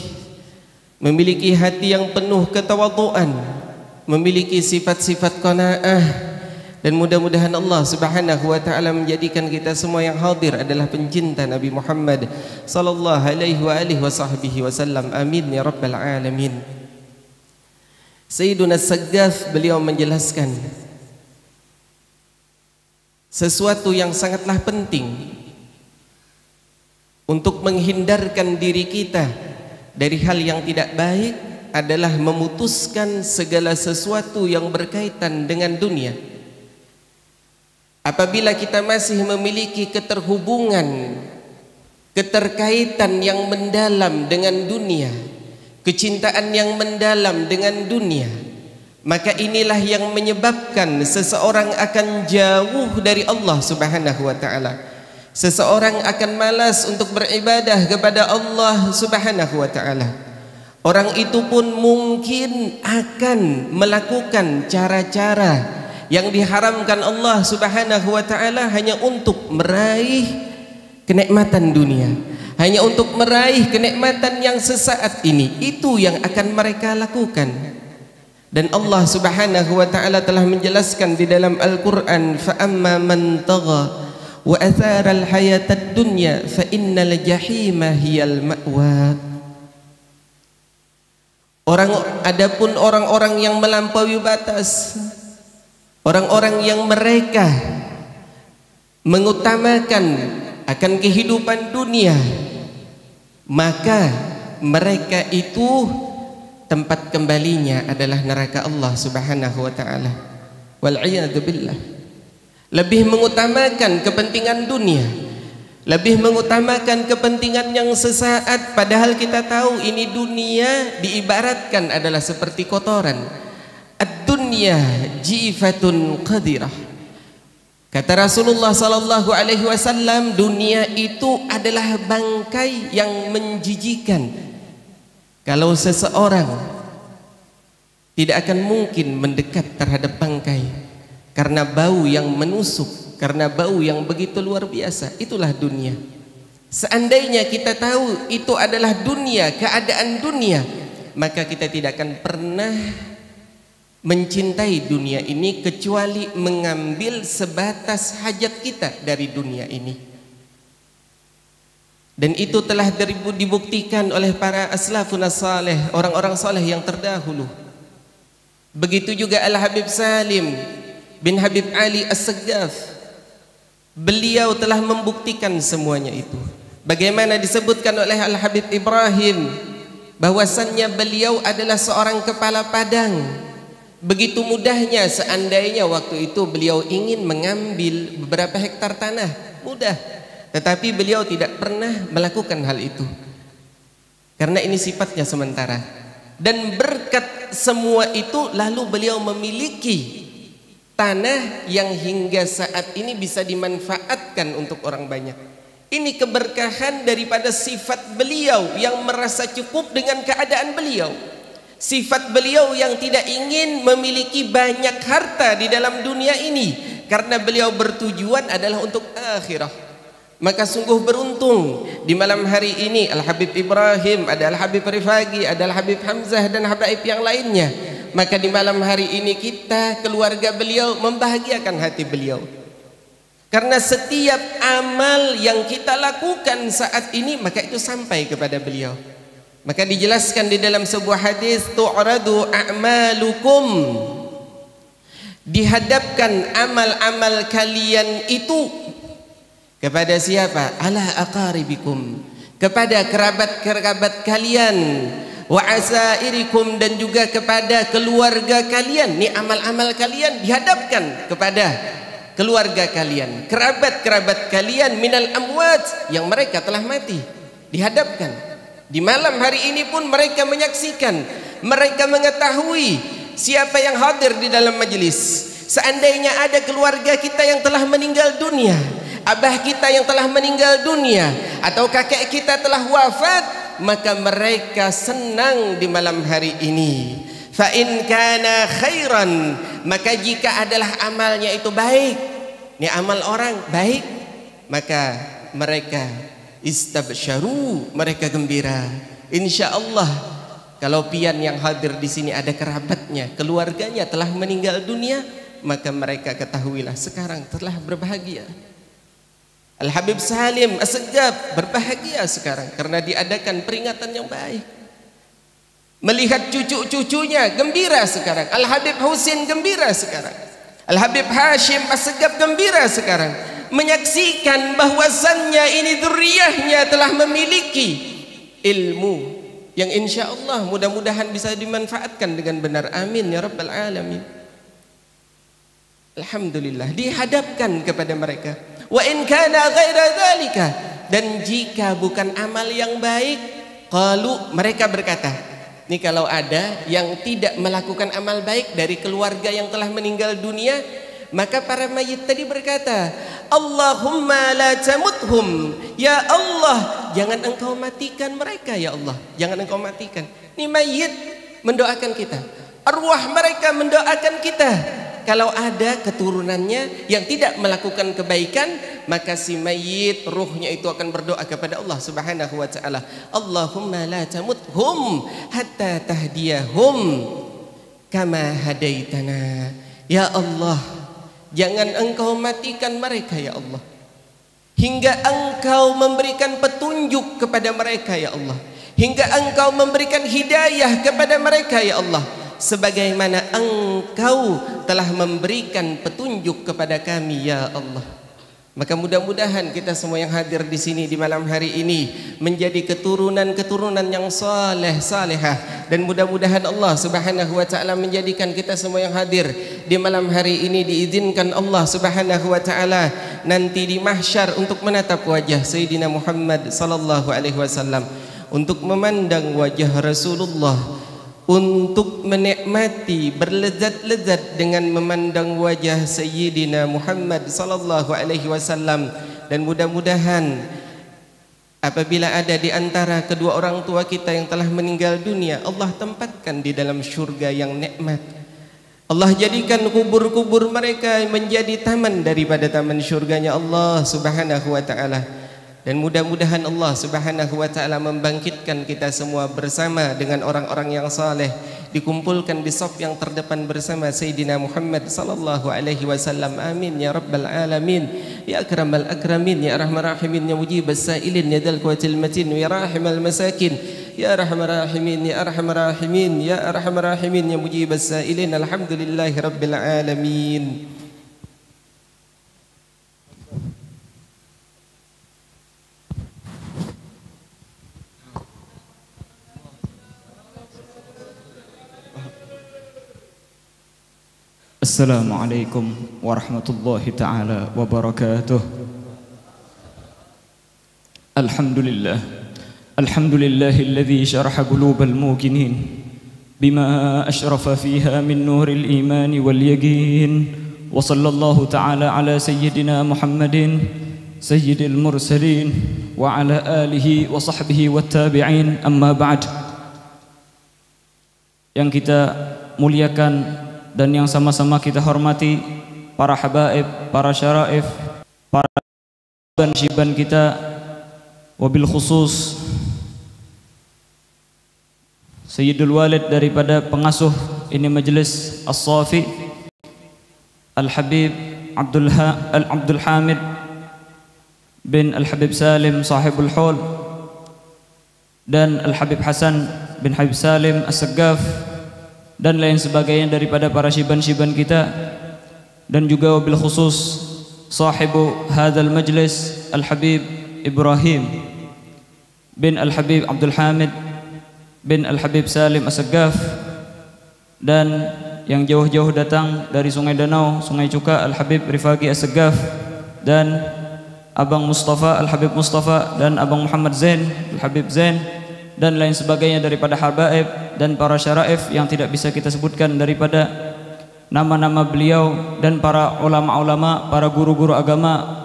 memiliki hati yang penuh ketawadhuan, memiliki sifat-sifat qanaah, dan mudah-mudahan Allah Subhanahu wa taala menjadikan kita semua yang hadir adalah pencinta Nabi Muhammad sallallahu alaihi wasallam. Amin ya rabbal alamin. Sayyiduna As-Saggaf beliau menjelaskan sesuatu yang sangatlah penting untuk menghindarkan diri kita dari hal yang tidak baik adalah memutuskan segala sesuatu yang berkaitan dengan dunia. Apabila kita masih memiliki keterhubungan, keterkaitan yang mendalam dengan dunia, kecintaan yang mendalam dengan dunia, maka inilah yang menyebabkan seseorang akan jauh dari Allah Subhanahu wa ta'ala. Seseorang akan malas untuk beribadah kepada Allah Subhanahu wa ta'ala. Orang itu pun mungkin akan melakukan cara-cara yang diharamkan Allah Subhanahu wa ta'ala hanya untuk meraih kenikmatan dunia, hanya untuk meraih kenikmatan yang sesaat ini. Itu yang akan mereka lakukan. Dan Allah Subhanahu wa ta'ala telah menjelaskan di dalam Al-Quran, fa amma man tagha wa athara al-hayatad dunya fa innal jahima hiyal ma'wa. Adapun orang-orang yang melampaui batas, orang-orang yang mereka mengutamakan akan kehidupan dunia, maka mereka itu tempat kembalinya adalah neraka Allah Subhanahu wa ta'ala. Wal iyadu billah. Lebih mengutamakan kepentingan dunia, lebih mengutamakan kepentingan yang sesaat, padahal kita tahu ini dunia diibaratkan adalah seperti kotoran. Ad-dunya jifatun qadirah. Kata Rasulullah sallallahu alaihi wasallam, dunia itu adalah bangkai yang menjijikan. Kalau seseorang tidak akan mungkin mendekat terhadap bangkai karena bau yang menusuk, karena bau yang begitu luar biasa. Itulah dunia. Seandainya kita tahu itu adalah dunia, keadaan dunia, maka kita tidak akan pernah mencintai dunia ini kecuali mengambil sebatas hajat kita dari dunia ini. Dan itu telah dibuktikan oleh para aslafun salih, orang-orang saleh yang terdahulu. Begitu juga Al-Habib Salim bin Habib Ali As-Saggaf, beliau telah membuktikan semuanya itu. Bagaimana disebutkan oleh Al-Habib Ibrahim bahwasannya beliau adalah seorang kepala padang. Begitu mudahnya seandainya waktu itu beliau ingin mengambil beberapa hektar tanah, mudah. Tetapi beliau tidak pernah melakukan hal itu karena ini sifatnya sementara. Dan berkat semua itu lalu beliau memiliki tanah yang hingga saat ini bisa dimanfaatkan untuk orang banyak. Ini keberkahan daripada sifat beliau yang merasa cukup dengan keadaan beliau. Sifat beliau yang tidak ingin memiliki banyak harta di dalam dunia ini, karena beliau bertujuan adalah untuk akhirah. Maka sungguh beruntung di malam hari ini Al-Habib Ibrahim, ada Al-Habib Rifagi, ada Al-Habib Hamzah dan habaib yang lainnya. Maka di malam hari ini kita, keluarga beliau, membahagiakan hati beliau. Karena setiap amal yang kita lakukan saat ini, maka itu sampai kepada beliau. Maka dijelaskan di dalam sebuah hadis, tu'radu a'malukum, dihadapkan amal-amal kalian itu kepada siapa? Ala aqaribikum, kepada kerabat-kerabat kalian, wa asairikum, dan juga kepada keluarga kalian. Ini amal-amal kalian dihadapkan kepada keluarga kalian, kerabat-kerabat kalian, minal amwat, yang mereka telah mati, dihadapkan. Di malam hari ini pun mereka menyaksikan, mereka mengetahui siapa yang hadir di dalam majelis. Seandainya ada keluarga kita yang telah meninggal dunia, abah kita yang telah meninggal dunia, atau kakek kita telah wafat, maka mereka senang di malam hari ini. Fa in kana khairan, maka jika adalah amalnya itu baik, ini amal orang baik, maka mereka istabsyaru, mereka gembira. Insyaallah kalau pian yang hadir di sini ada kerabatnya, keluarganya telah meninggal dunia, maka mereka ketahuilah sekarang telah berbahagia. Al-Habib Salim As-Saggaf berbahagia sekarang karena diadakan peringatan yang baik. Melihat cucu-cucunya gembira sekarang. Al-Habib Husin gembira sekarang. Al-Habib Hashim Assegaf gembira sekarang menyaksikan bahwasannya ini dzurriyyahnya telah memiliki ilmu yang insya Allah mudah-mudahan bisa dimanfaatkan dengan benar. Amin ya rabbal alamin. Alhamdulillah, dihadapkan kepada mereka. Wa in kana ghaira dzalika, dan jika bukan amal yang baik, qalu, mereka berkata, ini kalau ada yang tidak melakukan amal baik dari keluarga yang telah meninggal dunia, maka para mayit tadi berkata, Allahumma la tamuthum, ya Allah, jangan engkau matikan mereka ya Allah, jangan engkau matikan. Ini mayit mendoakan kita, arwah mereka mendoakan kita. Kalau ada keturunannya yang tidak melakukan kebaikan, maka si mayit ruhnya itu akan berdoa kepada Allah Subhanahu wa taala, Allahumma la tamuthum hatta tahdiyahum kama hadaitana. Ya Allah, jangan engkau matikan mereka ya Allah, hingga engkau memberikan petunjuk kepada mereka ya Allah, hingga engkau memberikan hidayah kepada mereka ya Allah, sebagaimana engkau telah memberikan petunjuk kepada kami ya Allah. Maka mudah-mudahan kita semua yang hadir di sini di malam hari ini menjadi keturunan-keturunan yang saleh salehah, dan mudah-mudahan Allah Subhanahu wa taala menjadikan kita semua yang hadir di malam hari ini diizinkan Allah Subhanahu wa taala nanti di mahsyar untuk menatap wajah Sayyidina Muhammad sallallahu alaihi wasallam, untuk memandang wajah Rasulullah, untuk menikmati berlezat-lezat dengan memandang wajah Sayyidina Muhammad sallallahu alaihi wasallam. Dan mudah-mudahan apabila ada di antara kedua orang tua kita yang telah meninggal dunia, Allah tempatkan di dalam syurga yang nikmat. Allah jadikan kubur-kubur mereka menjadi taman daripada taman syurganya Allah Subhanahu wa taala. Dan mudah-mudahan Allah Subhanahu wa taala membangkitkan kita semua bersama dengan orang-orang yang saleh, dikumpulkan di saf yang terdepan bersama Sayyidina Muhammad sallallahu alaihi wasallam. Amin ya rabbal alamin. Ya akramal akramin, ya arhamar rahimin, ya mujibas sailin, ya dzal quwwatil matin, ya rahimal masakin, ya arhamar rahimin, ya arhamar rahimin, ya arhamar rahimin, ya mujibas sailin. Alhamdulillahi rabbil alamin. Assalamualaikum warahmatullahi ta'ala wabarakatuh. Alhamdulillah, alhamdulillahilladzi syaraha qulubal muqinin bima ashrafa fiha min nuril imani wal yaqin, wa sallallahu ta'ala ala sayyidina Muhammadin sayyidil mursalin wa ala alihi wa sahbihi wat tabi'in. Amma ba'd. Yang kita muliakan dan yang sama-sama kita hormati para habaib, para syaraif, para syiban kita, wabil khusus Sayyidul Walid daripada pengasuh ini majelis As-Safi, Al-Habib Abdul Hamid bin Al-Habib Salim sahibul Hul, dan Al-Habib Hasan bin Habib Salim As-Segaf, dan lain sebagainya daripada para syiban-syiban kita, dan juga wabil khusus sahibu hadzal majlis Al-Habib Ibrahim bin Al-Habib Abdul Hamid bin Al-Habib Salim As-Segaf, dan yang jauh-jauh datang dari Sungai Danau, Sungai Cuka, Al-Habib Rifaqi As-Segaf, dan Abang Mustafa, Al-Habib Mustafa, dan Abang Muhammad Zain, Al-Habib Zain, dan lain sebagainya daripada habaib dan para syaraif yang tidak bisa kita sebutkan daripada nama-nama beliau, dan para ulama-ulama, para guru-guru agama,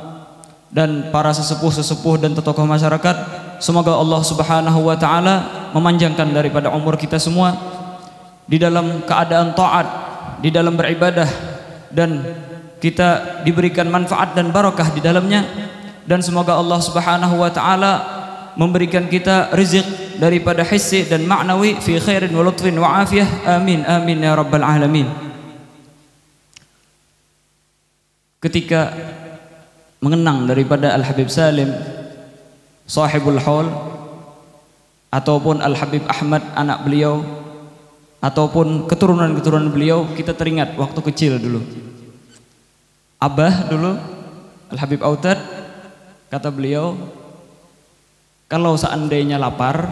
dan para sesepuh-sesepuh dan tokoh masyarakat. Semoga Allah Subhanahu wa taala memanjangkan daripada umur kita semua di dalam keadaan taat, di dalam beribadah, dan kita diberikan manfaat dan barakah di dalamnya. Dan semoga Allah Subhanahu wa taala memberikan kita rezeki daripada hissi dan ma'nawi fi khairin wa lutfin wa afiyah. Amin amin ya rabbal alamin. Ketika mengenang daripada Al-Habib Salim sahibul haul, ataupun Al-Habib Ahmad anak beliau, ataupun keturunan-keturunan beliau, kita teringat waktu kecil dulu. Abah dulu Al Habib Autad, kata beliau, kalau seandainya lapar,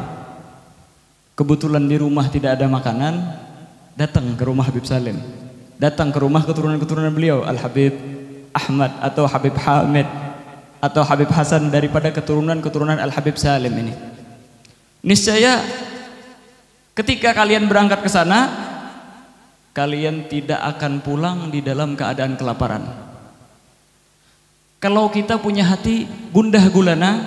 kebetulan di rumah tidak ada makanan, datang ke rumah Habib Salim, datang ke rumah keturunan-keturunan beliau, Al Habib Ahmad atau Habib Hamid atau Habib Hasan, daripada keturunan-keturunan Al Habib Salim ini. Niscaya ketika kalian berangkat ke sana, kalian tidak akan pulang di dalam keadaan kelaparan. Kalau kita punya hati gundah gulana,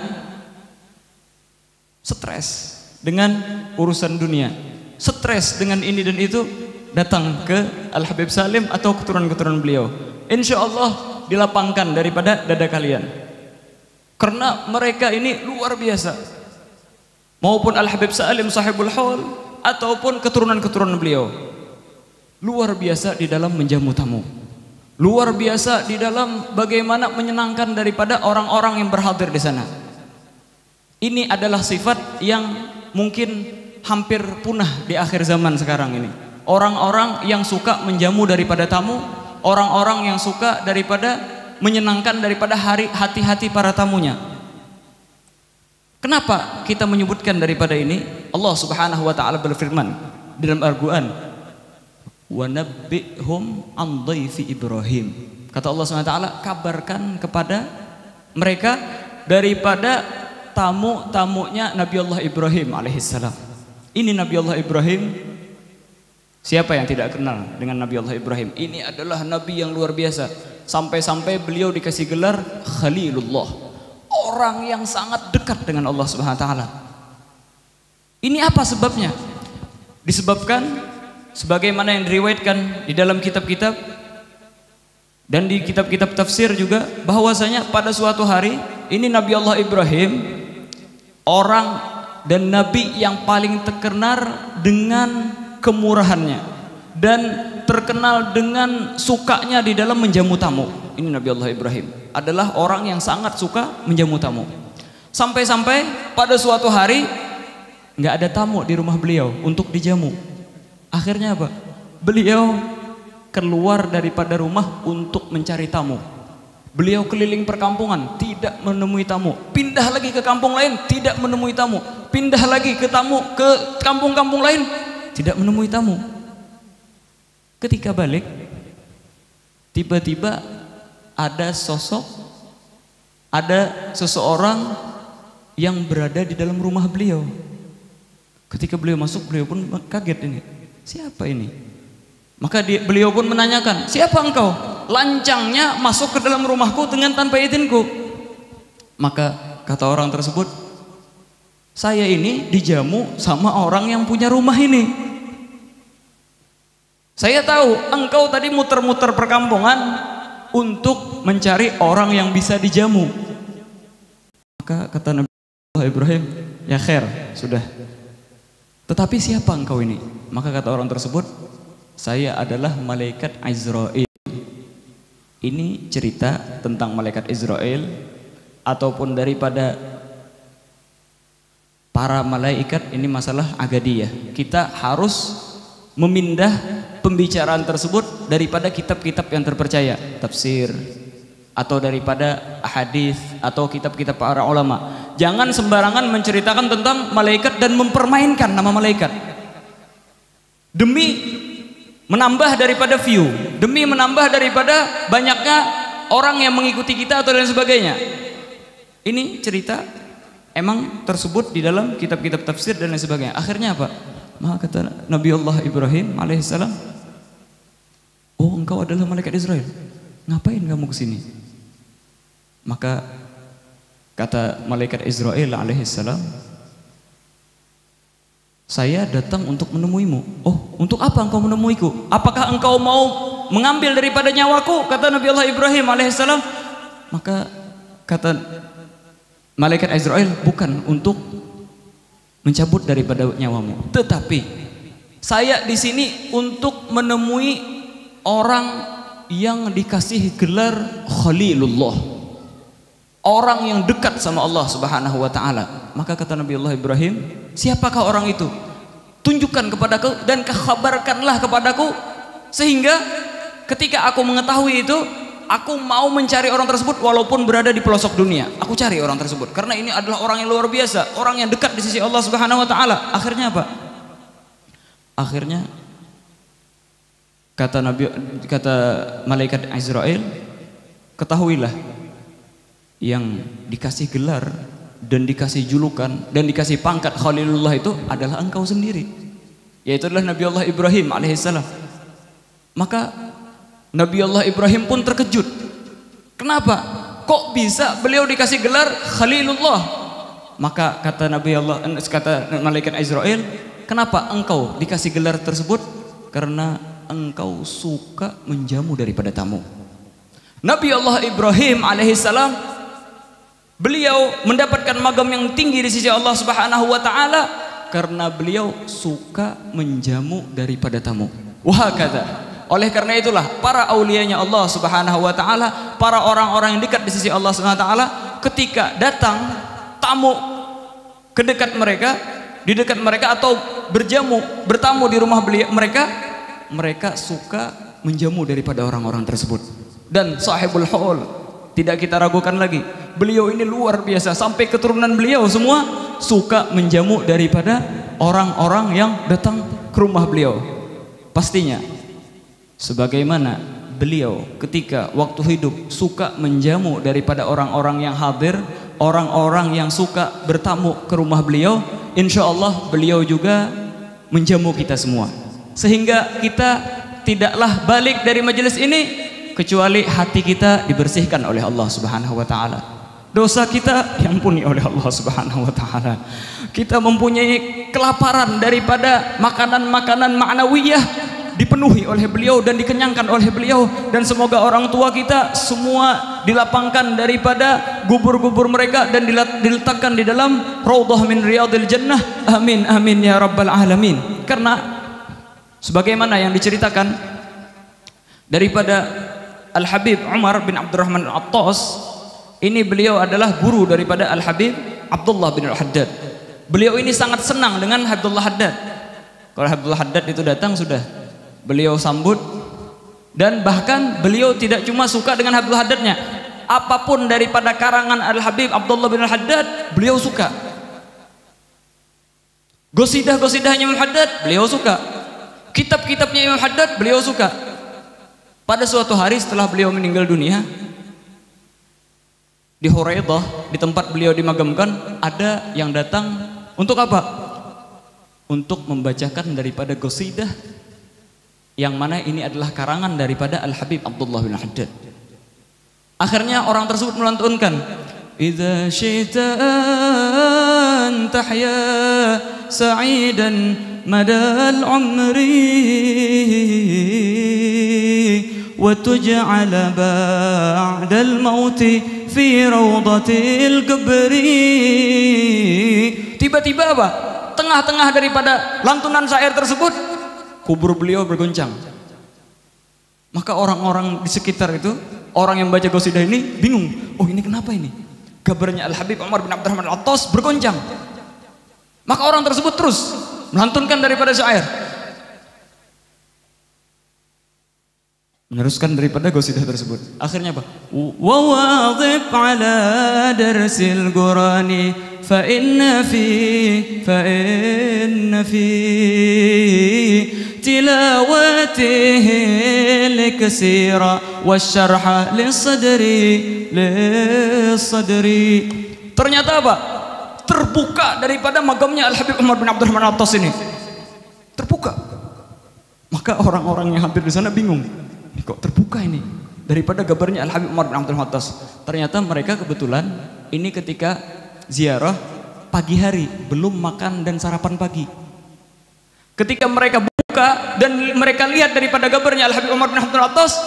stres dengan urusan dunia, stres dengan ini dan itu, datang ke Al Habib Salim atau keturunan-keturunan beliau. Insya Allah dilapangkan daripada dada kalian, karena mereka ini luar biasa. Maupun Al Habib Salim Sahibul Haul ataupun keturunan-keturunan beliau, luar biasa di dalam menjamu tamu, luar biasa di dalam bagaimana menyenangkan daripada orang-orang yang berhadir di sana. Ini adalah sifat yang mungkin hampir punah di akhir zaman sekarang ini. Orang-orang yang suka menjamu daripada tamu, orang-orang yang suka daripada menyenangkan daripada hati-hati para tamunya. Kenapa kita menyebutkan daripada ini? Allah Subhanahu wa taala berfirman di dalam Al-Qur'an, "Wa nabbihum 'an dhaifi Ibrahim." Kata Allah Subhanahu wa taala, kabarkan kepada mereka daripada tamu-tamunya Nabi Allah Ibrahim alaihissalam. Ini Nabi Allah Ibrahim, siapa yang tidak kenal dengan Nabi Allah Ibrahim? Ini adalah Nabi yang luar biasa. Sampai-sampai beliau dikasih gelar Khalilullah, orang yang sangat dekat dengan Allah Subhanahu wa taala. Ini apa sebabnya? Disebabkan sebagaimana yang diriwayatkan di dalam kitab-kitab dan di kitab-kitab tafsir juga, bahwasanya pada suatu hari ini Nabi Allah Ibrahim, orang dan nabi yang paling terkenal dengan kemurahannya dan terkenal dengan sukanya di dalam menjamu tamu. Ini Nabi Allah Ibrahim adalah orang yang sangat suka menjamu tamu. Sampai-sampai pada suatu hari nggak ada tamu di rumah beliau untuk dijamu. Akhirnya apa? Beliau keluar daripada rumah untuk mencari tamu. Beliau keliling perkampungan, tidak menemui tamu. Pindah lagi ke kampung lain, tidak menemui tamu. Pindah lagi ke kampung-kampung lain, tidak menemui tamu. Ketika balik, tiba-tiba ada seseorang yang berada di dalam rumah beliau. Ketika beliau masuk, beliau pun kaget, ini siapa ini? Maka beliau pun menanyakan, siapa engkau? Lancangnya masuk ke dalam rumahku dengan tanpa izinku. Maka kata orang tersebut, saya ini dijamu sama orang yang punya rumah ini. Saya tahu engkau tadi muter-muter perkampungan untuk mencari orang yang bisa dijamu. Maka kata Nabi Ibrahim, ya khair, sudah. Tetapi siapa engkau ini? Maka kata orang tersebut, saya adalah malaikat Israel. Ini cerita tentang malaikat Israel ataupun daripada para malaikat. Ini masalah agadiyah. Kita harus memindah pembicaraan tersebut daripada kitab-kitab yang terpercaya, tafsir atau daripada hadis atau kitab-kitab para ulama. Jangan sembarangan menceritakan tentang malaikat dan mempermainkan nama malaikat demi menambah daripada view, demi menambah daripada banyaknya orang yang mengikuti kita atau lain sebagainya. Ini cerita emang tersebut di dalam kitab-kitab tafsir dan lain sebagainya. Akhirnya apa? Maka kata Nabi Allah Ibrahim alaihissalam, oh engkau adalah malaikat Israel, ngapain kamu kesini? Maka kata malaikat Israel alaihissalam, saya datang untuk menemuimu. Oh, untuk apa engkau menemuiku? Apakah engkau mau mengambil daripada nyawaku? Kata Nabi Allah Ibrahim alaihissalam. Maka kata malaikat Israel, bukan untuk mencabut daripada nyawamu, tetapi saya di sini untuk menemui orang yang dikasih gelar Khalilullah, orang yang dekat sama Allah Subhanahu wa taala. Maka kata Nabi Allah Ibrahim, siapakah orang itu? Tunjukkan kepadaku dan kabarkanlah kepadaku, sehingga ketika aku mengetahui itu, aku mau mencari orang tersebut walaupun berada di pelosok dunia. Aku cari orang tersebut karena ini adalah orang yang luar biasa, orang yang dekat di sisi Allah Subhanahu wa taala. Akhirnya apa? Akhirnya kata malaikat Azrail, ketahuilah yang dikasih gelar dan dikasih julukan dan dikasih pangkat Khalilullah itu adalah engkau sendiri, yaitu adalah Nabi Allah Ibrahim alaihissalam. Maka Nabi Allah Ibrahim pun terkejut. Kenapa? Kok bisa beliau dikasih gelar Khalilullah? Maka kata malaikat Azrail, kenapa engkau dikasih gelar tersebut? Karena engkau suka menjamu daripada tamu. Nabi Allah Ibrahim alaihissalam, beliau mendapatkan magam yang tinggi di sisi Allah Subhanahu wa taala karena beliau suka menjamu daripada tamu. Wah kata. Oleh karena itulah para aulianya Allah Subhanahu wa taala, para orang-orang yang dekat di sisi Allah Subhanahu wa taala, ketika datang tamu ke dekat mereka, di dekat mereka atau bertamu di rumah mereka suka menjamu daripada orang-orang tersebut. Dan sahibul haul tidak kita ragukan lagi, beliau ini luar biasa, sampai keturunan beliau semua suka menjamu daripada orang-orang yang datang ke rumah beliau. Pastinya sebagaimana beliau ketika waktu hidup suka menjamu daripada orang-orang yang hadir, orang-orang yang suka bertamu ke rumah beliau, insya Allah beliau juga menjamu kita semua. Sehingga kita tidaklah balik dari majelis ini kecuali hati kita dibersihkan oleh Allah Subhanahu wa taala. Dosa kita diampuni oleh Allah Subhanahu wa taala. Kita mempunyai kelaparan daripada makanan-makanan ma'nawiyah dipenuhi oleh beliau dan dikenyangkan oleh beliau, dan semoga orang tua kita semua dilapangkan daripada gubur-gubur mereka dan diletakkan di dalam raudhah min riyadil jannah. Amin amin ya rabbal alamin. Karena sebagaimana yang diceritakan daripada Al-Habib Umar bin Abdurrahman Al-Attas, ini beliau adalah guru daripada Al-Habib Abdullah bin Al-Haddad. Beliau ini sangat senang dengan Abdullah Haddad. Kalau Abdullah Haddad itu datang sudah beliau sambut, dan bahkan beliau tidak cuma suka dengan Abdullah Haddadnya, apapun daripada karangan Al-Habib Abdullah bin Al-Haddad beliau suka. Gosidah-gosidahnya Imam Haddad beliau suka, kitab-kitabnya Imam Haddad beliau suka. Pada suatu hari setelah beliau meninggal dunia, di Huraidah, di tempat beliau dimagamkan, ada yang datang untuk apa? Untuk membacakan daripada gosidah yang mana ini adalah karangan daripada Al-Habib Abdullah bin Haddad. Akhirnya orang tersebut melantunkan, idza syi'ta an tahya sa'idan madal umri wa tuj'ala ba'dal mauti fi rawdatil qabri. Tiba-tiba apa? Tengah-tengah daripada lantunan syair tersebut, kubur beliau bergoncang. Maka orang-orang di sekitar itu, orang yang baca qasidah ini bingung, oh ini kenapa ini? Kabarnya Al-Habib Umar bin Abdurrahman Al-Attas bergoncang. Maka orang tersebut terus melantunkan daripada syair, meneruskan daripada qasidah tersebut. Akhirnya apa? Wa wadhib ala darsil qurani fa inna fi tilawatihi likasira wasyarha lisadri. Ternyata apa? Terbuka daripada magamnya Al-Habib Umar bin Abdurrahman Al-Attas ini. Terbuka. Maka orang-orang yang hadir di sana bingung. Kok terbuka ini? Daripada gambarnya Al-Habib Umar bin Abdurrahman Al-Attas. Ternyata mereka kebetulan ini ketika ziarah pagi hari, belum makan dan sarapan pagi. Ketika mereka buka dan mereka lihat daripada gambarnya Al-Habib Umar bin Abdurrahman Al-Attas,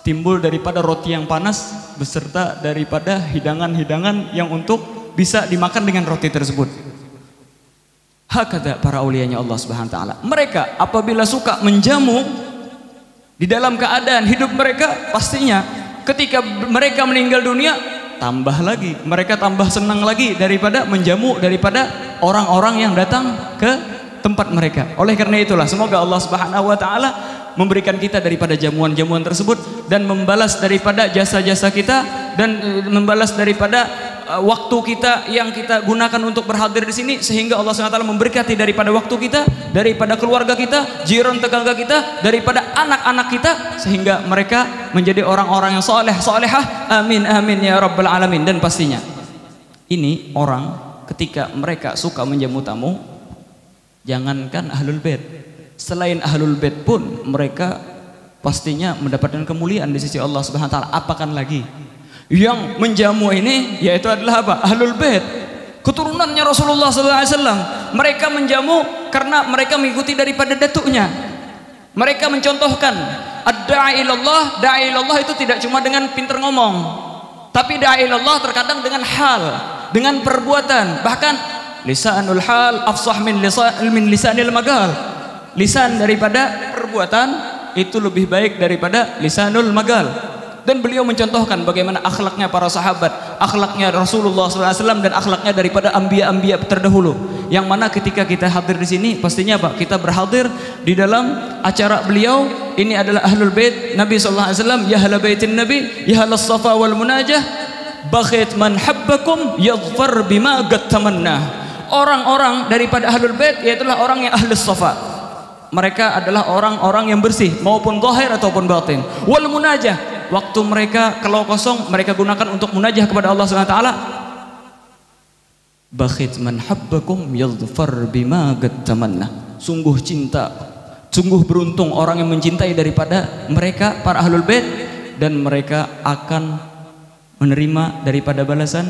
timbul daripada roti yang panas beserta daripada hidangan-hidangan yang untuk bisa dimakan dengan roti tersebut. Hakata para aulianya Allah Subhanahu wa taala. Mereka apabila suka menjamu di dalam keadaan hidup mereka, pastinya ketika mereka meninggal dunia tambah lagi, mereka tambah senang lagi daripada menjamu daripada orang-orang yang datang ke tempat mereka. Oleh karena itulah semoga Allah Subhanahu wa taala memberikan kita daripada jamuan-jamuan tersebut dan membalas daripada jasa-jasa kita dan membalas daripada waktu kita yang kita gunakan untuk berhadir di sini, sehingga Allah SWT memberkati daripada waktu kita, daripada keluarga kita, jiran tetangga kita, daripada anak-anak kita, sehingga mereka menjadi orang-orang yang soleh solehah. Amin amin ya rabbal alamin. Dan pastinya ini orang ketika mereka suka menjamu tamu, jangankan ahlul bait, selain ahlul bait pun mereka pastinya mendapatkan kemuliaan di sisi Allah Subhanahu wa taala. Apakan lagi yang menjamu ini, yaitu adalah apa? Ahlul bait, keturunannya Rasulullah SAW. Mereka menjamu karena mereka mengikuti daripada datuknya. Mereka mencontohkan ad-da'i ilallah. Da'i ilallah itu tidak cuma dengan pintar ngomong, tapi da'i ilallah terkadang dengan hal, dengan perbuatan. Bahkan lisanul hal afsah min lisanil magal. Lisan daripada perbuatan itu lebih baik daripada lisanul magal. Dan beliau mencontohkan bagaimana akhlaknya para sahabat, akhlaknya Rasulullah SAW, dan akhlaknya daripada anbiya-anbiya terdahulu. Yang mana ketika kita hadir di sini, pastinya apa? Kita berhadir di dalam acara beliau. Ini adalah ahlul bait Nabi SAW. Ya ahla baitin Nabi, ya ahla safa wal munajah, bakhit man habbakum yadhfar bima qad tamanna. Orang-orang daripada ahlul bait yaitulah orang yang ahlus safa. Mereka adalah orang-orang yang bersih, maupun zahir ataupun batin. Wal munajah, waktu mereka kalau kosong mereka gunakan untuk munajah kepada Allah Subhanahu wa taala. Bakhit man habbakum yadhfar bima qad tamanna. Sungguh cinta, sungguh beruntung orang yang mencintai daripada mereka para ahlul bait, dan mereka akan menerima daripada balasan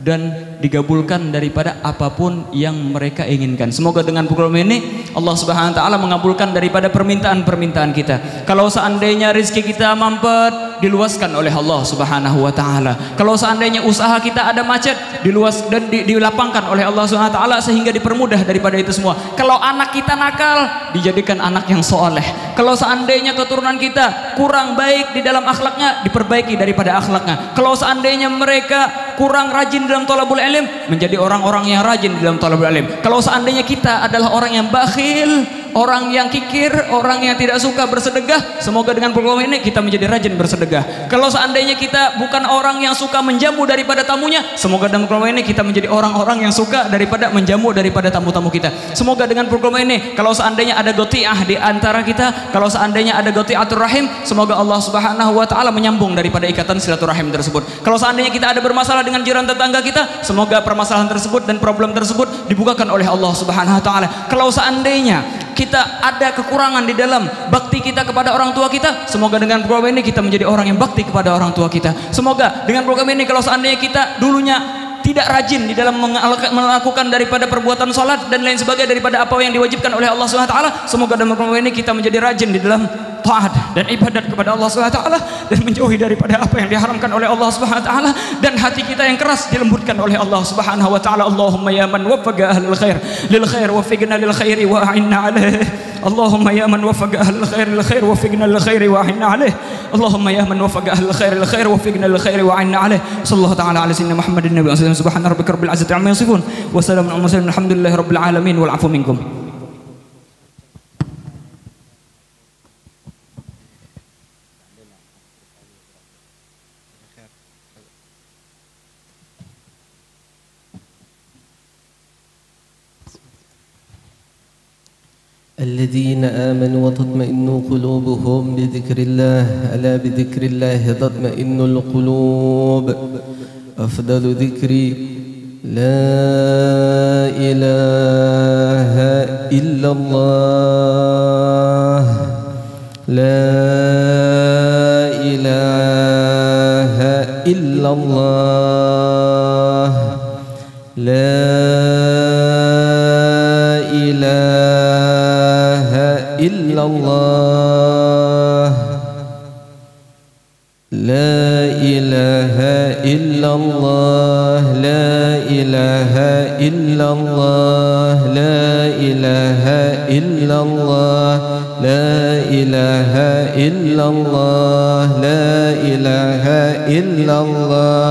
dan digabulkan daripada apapun yang mereka inginkan. Semoga dengan program ini Allah Subhanahu wa taala mengabulkan daripada permintaan-permintaan kita. Kalau seandainya rezeki kita mampet, diluaskan oleh Allah Subhanahu wa taala. Kalau seandainya usaha kita ada macet, diluas dan dilapangkan oleh Allah Subhanahu wa taala sehingga dipermudah daripada itu semua. Kalau anak kita nakal, dijadikan anak yang soleh. Kalau seandainya keturunan kita kurang baik di dalam akhlaknya, diperbaiki daripada akhlaknya. Kalau seandainya mereka kurang rajin dalam thalabul ilm, menjadi orang-orang yang rajin dalam thalabul ilm. Kalau seandainya kita adalah orang yang bakhil, orang yang kikir, orang yang tidak suka bersedekah, semoga dengan program ini kita menjadi rajin bersedekah. Kalau seandainya kita bukan orang yang suka menjamu daripada tamunya, semoga dengan program ini kita menjadi orang-orang yang suka daripada menjamu daripada tamu-tamu kita. Semoga dengan program ini, kalau seandainya ada goti'ah di antara kita, kalau seandainya ada goti'atur rahim, semoga Allah Subhanahu wa taala menyambung daripada ikatan silaturahim tersebut. Kalau seandainya kita ada bermasalah dengan jiran tetangga kita, semoga permasalahan tersebut dan problem tersebut dibukakan oleh Allah Subhanahu wa taala. Kalau seandainya kita ada kekurangan di dalam bakti kita kepada orang tua kita, semoga dengan program ini kita menjadi orang yang bakti kepada orang tua kita. Semoga dengan program ini, kalau seandainya kita dulunya tidak rajin di dalam melakukan daripada perbuatan salat dan lain sebagainya daripada apa yang diwajibkan oleh Allah Subhanahu wa taala, semoga dengan program ini kita menjadi rajin di dalam taat dan ibadat kepada Allah Subhanahu wa taala dan menjauhi daripada apa yang diharamkan oleh Allah Subhanahu wa taala, dan hati kita yang keras dilembutkan oleh Allah Subhanahu wa taala. Allahumma ya man waffaqa ahlal khair lil khair waffiqna lil khairi wa a'inna alaihi. Allahumma ya man waffaqa ahlal khair lil khair waffiqna lil khairi wa a'inna alaihi. Allahumma ya man waffaqa ahlal khair lil khair waffiqna lil khairi wa a'inna alaihi. Sallallahu ta'ala ala sayyidina Muhammadin nabi sallallahu subhana rabbika rabbil izzati amma yasifun wa salamun alal mursalin alhamdulillahi rabbil alamin wal afu minkum. الذين آمنوا وتطمئن قلوبهم بذكر الله ألا بذكر الله تطمئن القلوب أفضل ذكري لا إله إلا الله لا إله إلا الله لا إلا الله لا إله إلا الله لا إله إلا الله لا إله إلا الله لا إله إلا الله لا إله إلا الله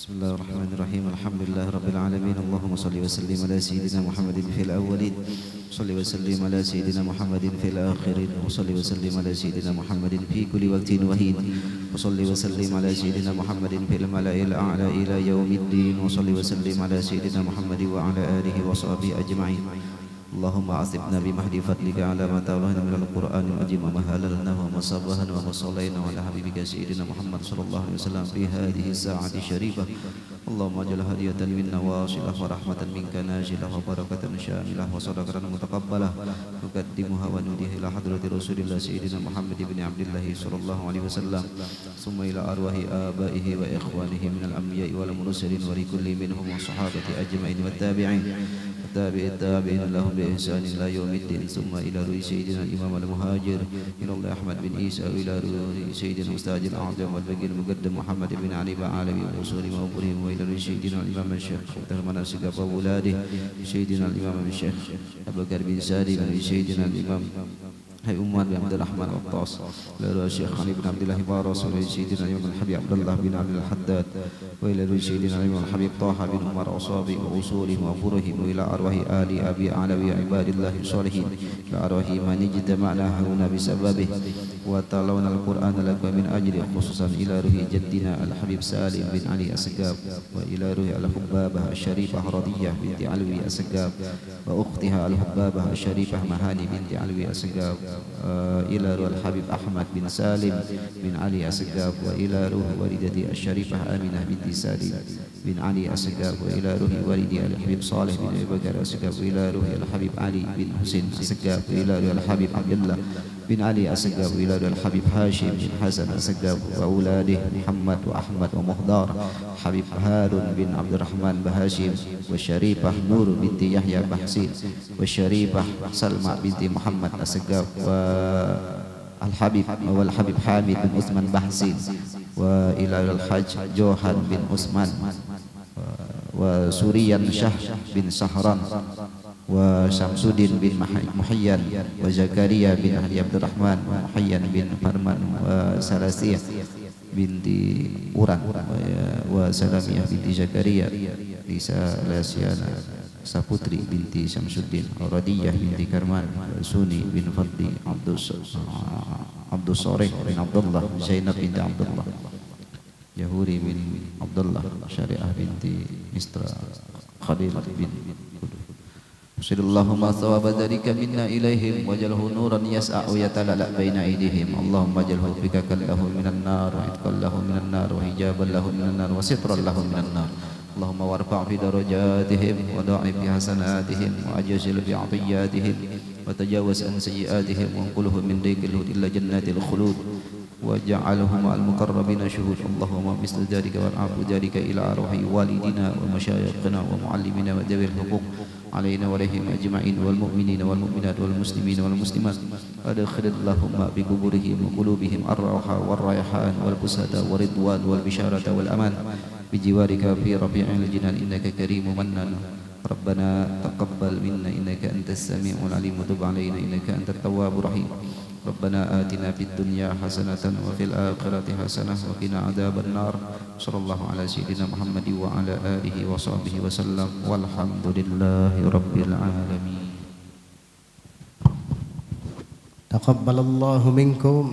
Bismillahirrahmanirrahim. Alhamdulillahirabbil alamin. Allahumma shalli wa sallim ala sayyidina Muhammadin fil awwalin. Shalli wa sallim ala sayyidina Muhammadin fil akhirin. Wa shalli wa sallim ala sayyidina Muhammadin fi kulli waqtin wa hin. Wa shalli wa sallim ala sayyidina Muhammadin fil mala'il a'la ila yaumiddin. Wa shalli wa sallim ala sayyidina Muhammadin wa ala alihi wa sahbihi ajma'in. Allahumma asibna bimahdi fadlika ala ma ta'alahna minal Qur'anil Majid wa mahalalna wa masabahna wa masallayna wa ala habibika sayyidina Muhammad sallallahu alaihi wasallam fi hadhihi sa'ati syarifah. Allahumma jalla hadiyatan minna wasilah wa rahmatan minka nazilah wa barakatan syamilah wa sadaqatan mutaqabbalah nuqaddimuha wa nudiha ila hadrati Rasulillah sayyidina Muhammad ibn Abdullah sallallahu alaihi wasallam summa ila arwahi abaihi wa ikhwanihi minal anbiya'i wal mursalin wa likulli minhum wa sahabati ajma'in wa tabi'in التابعين لهم بإحسان إلى يوم الدين ثم إلى روي سيدنا الإمام المهاجر إلى الله أحمد بن عيسى وإلى روي سيدنا الأستاذ الأعظم والبقي المقدم محمد بن علي بعالمي وأصول وأمورهم وإلى روي سيدنا الإمام الشيخ مختار مناسك وأولاده سيدنا الإمام الشيخ أبو بكر بن سالم سيدنا الإمام Hai Umar bin Abdul Rahman Al-Attas Lalu Syekh Ali bin Abdullah Ibaras Wa Sayyidina Imam Al-Habib Abdullah bin Abdul Haddad Wa ila Sayyidina Imam Al-Habib Taha bin Umar Asabi Wa usulihim wa furihim Wa ila arwahi ali abi alawi ibadillahi salihin Ila arwahi man ijtama'na huna bisababih Wa talawna al-Quran lakum min ajli Khususan ila ruhi jaddina Al-Habib Salim bin Ali Asgab Wa ila ruhi Al-Hubbabah Al-Sharifah Radiyah binti Alwi Asgab Wa ukhtiha Al-Hubbabah Al-Sharifah Mahani binti Alwi Asgab ila ruh Al-Habib Ahmad bin Salim bin Ali Asgab wa ila ruh walidati Al-Sharifah Aminah binti Salim bin Ali Asgab wa ila ruh walidi Al-Habib Saleh bin Abu Bakar Asgab wa ila ruh Al-Habib Ali bin Husain Asgab wa ila ruh Al-Habib Abdullah bin Ali Asgab wa ila ruh Al-Habib Hashim bin Hasan Asgab wa auladih Muhammad wa Ahmad wa Muhdar Habib Harun bin Abdurrahman Bahashim wa Syarifah Nur binti Yahya Bahsin wa Syarifah Salma binti Muhammad Asgab wa Al-Habib wal Habib Hamid bin Utsman Bahsin wa ila al-Hajj Johan bin Utsman wa Suriyan Syah bin Sahran wa Syamsuddin bin Muhayyan wa Zakaria bin Ahli Abdurrahman wa Muhayyan bin Farman wa Salasiyah binti Uran wa Salamiyah binti Zakaria Lisa Lasyana Saputri binti Syamsuddin Radiyah binti Karman Suni bin Fadli Abdus Soreh bin Abdullah Zainab binti Abdullah Yahuri bin Abdullah Syariah binti Mistra Khalil bin Allahumma thawaba dhalika minna ilaihim wajalhu nuran yas'a'u yatalala baina aydihim Allahumma jalhu fikakan lahu minan nar wa itqan lahu minan nar wa hijaban lahu minan nar wa sitran lahu minan nar Allahumma warfa' fi darajatihim wa da'if fi hasanatihim wa ajzil fi 'atiyatihim wa tajawaz an sayyi'atihim wa qulhum min dayqil hud illa jannatil khulud waj'alhum al-muqarrabina syuhud Allahumma mislu dzalika wal 'afu dzalika ila arwahi walidina wa masyayikhina wa muallimina wa dzawil huquq علينا وعليهم أجمعين والمؤمنين والمؤمنات والمسلمين والمسلمات أدخل اللهم بقبورهم وقلوبهم الروح والريحان والبساطة والرضوان والبشارة والأمان بجوارك في ربيع الجنان إنك كريم منان ربنا تقبل منا إنك أنت السميع العليم وتب علينا إنك أنت التواب الرحيم ربنا آتنا في الدنيا حسنة وفي الآخرة حسنة وقنا عذاب النار صلى الله على سيدنا محمد وعلى آله وصحبه وسلم والحمد لله رب العالمين تقبل الله منكم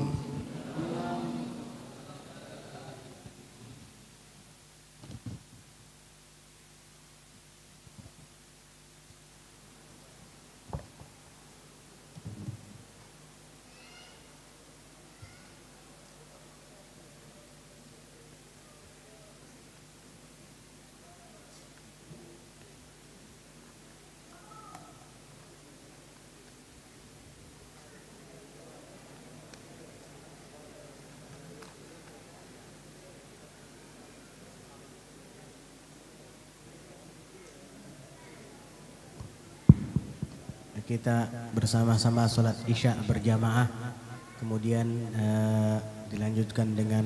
kita bersama-sama sholat isya berjamaah, kemudian dilanjutkan dengan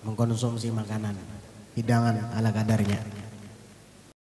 mengkonsumsi makanan, hidangan ala kadarnya.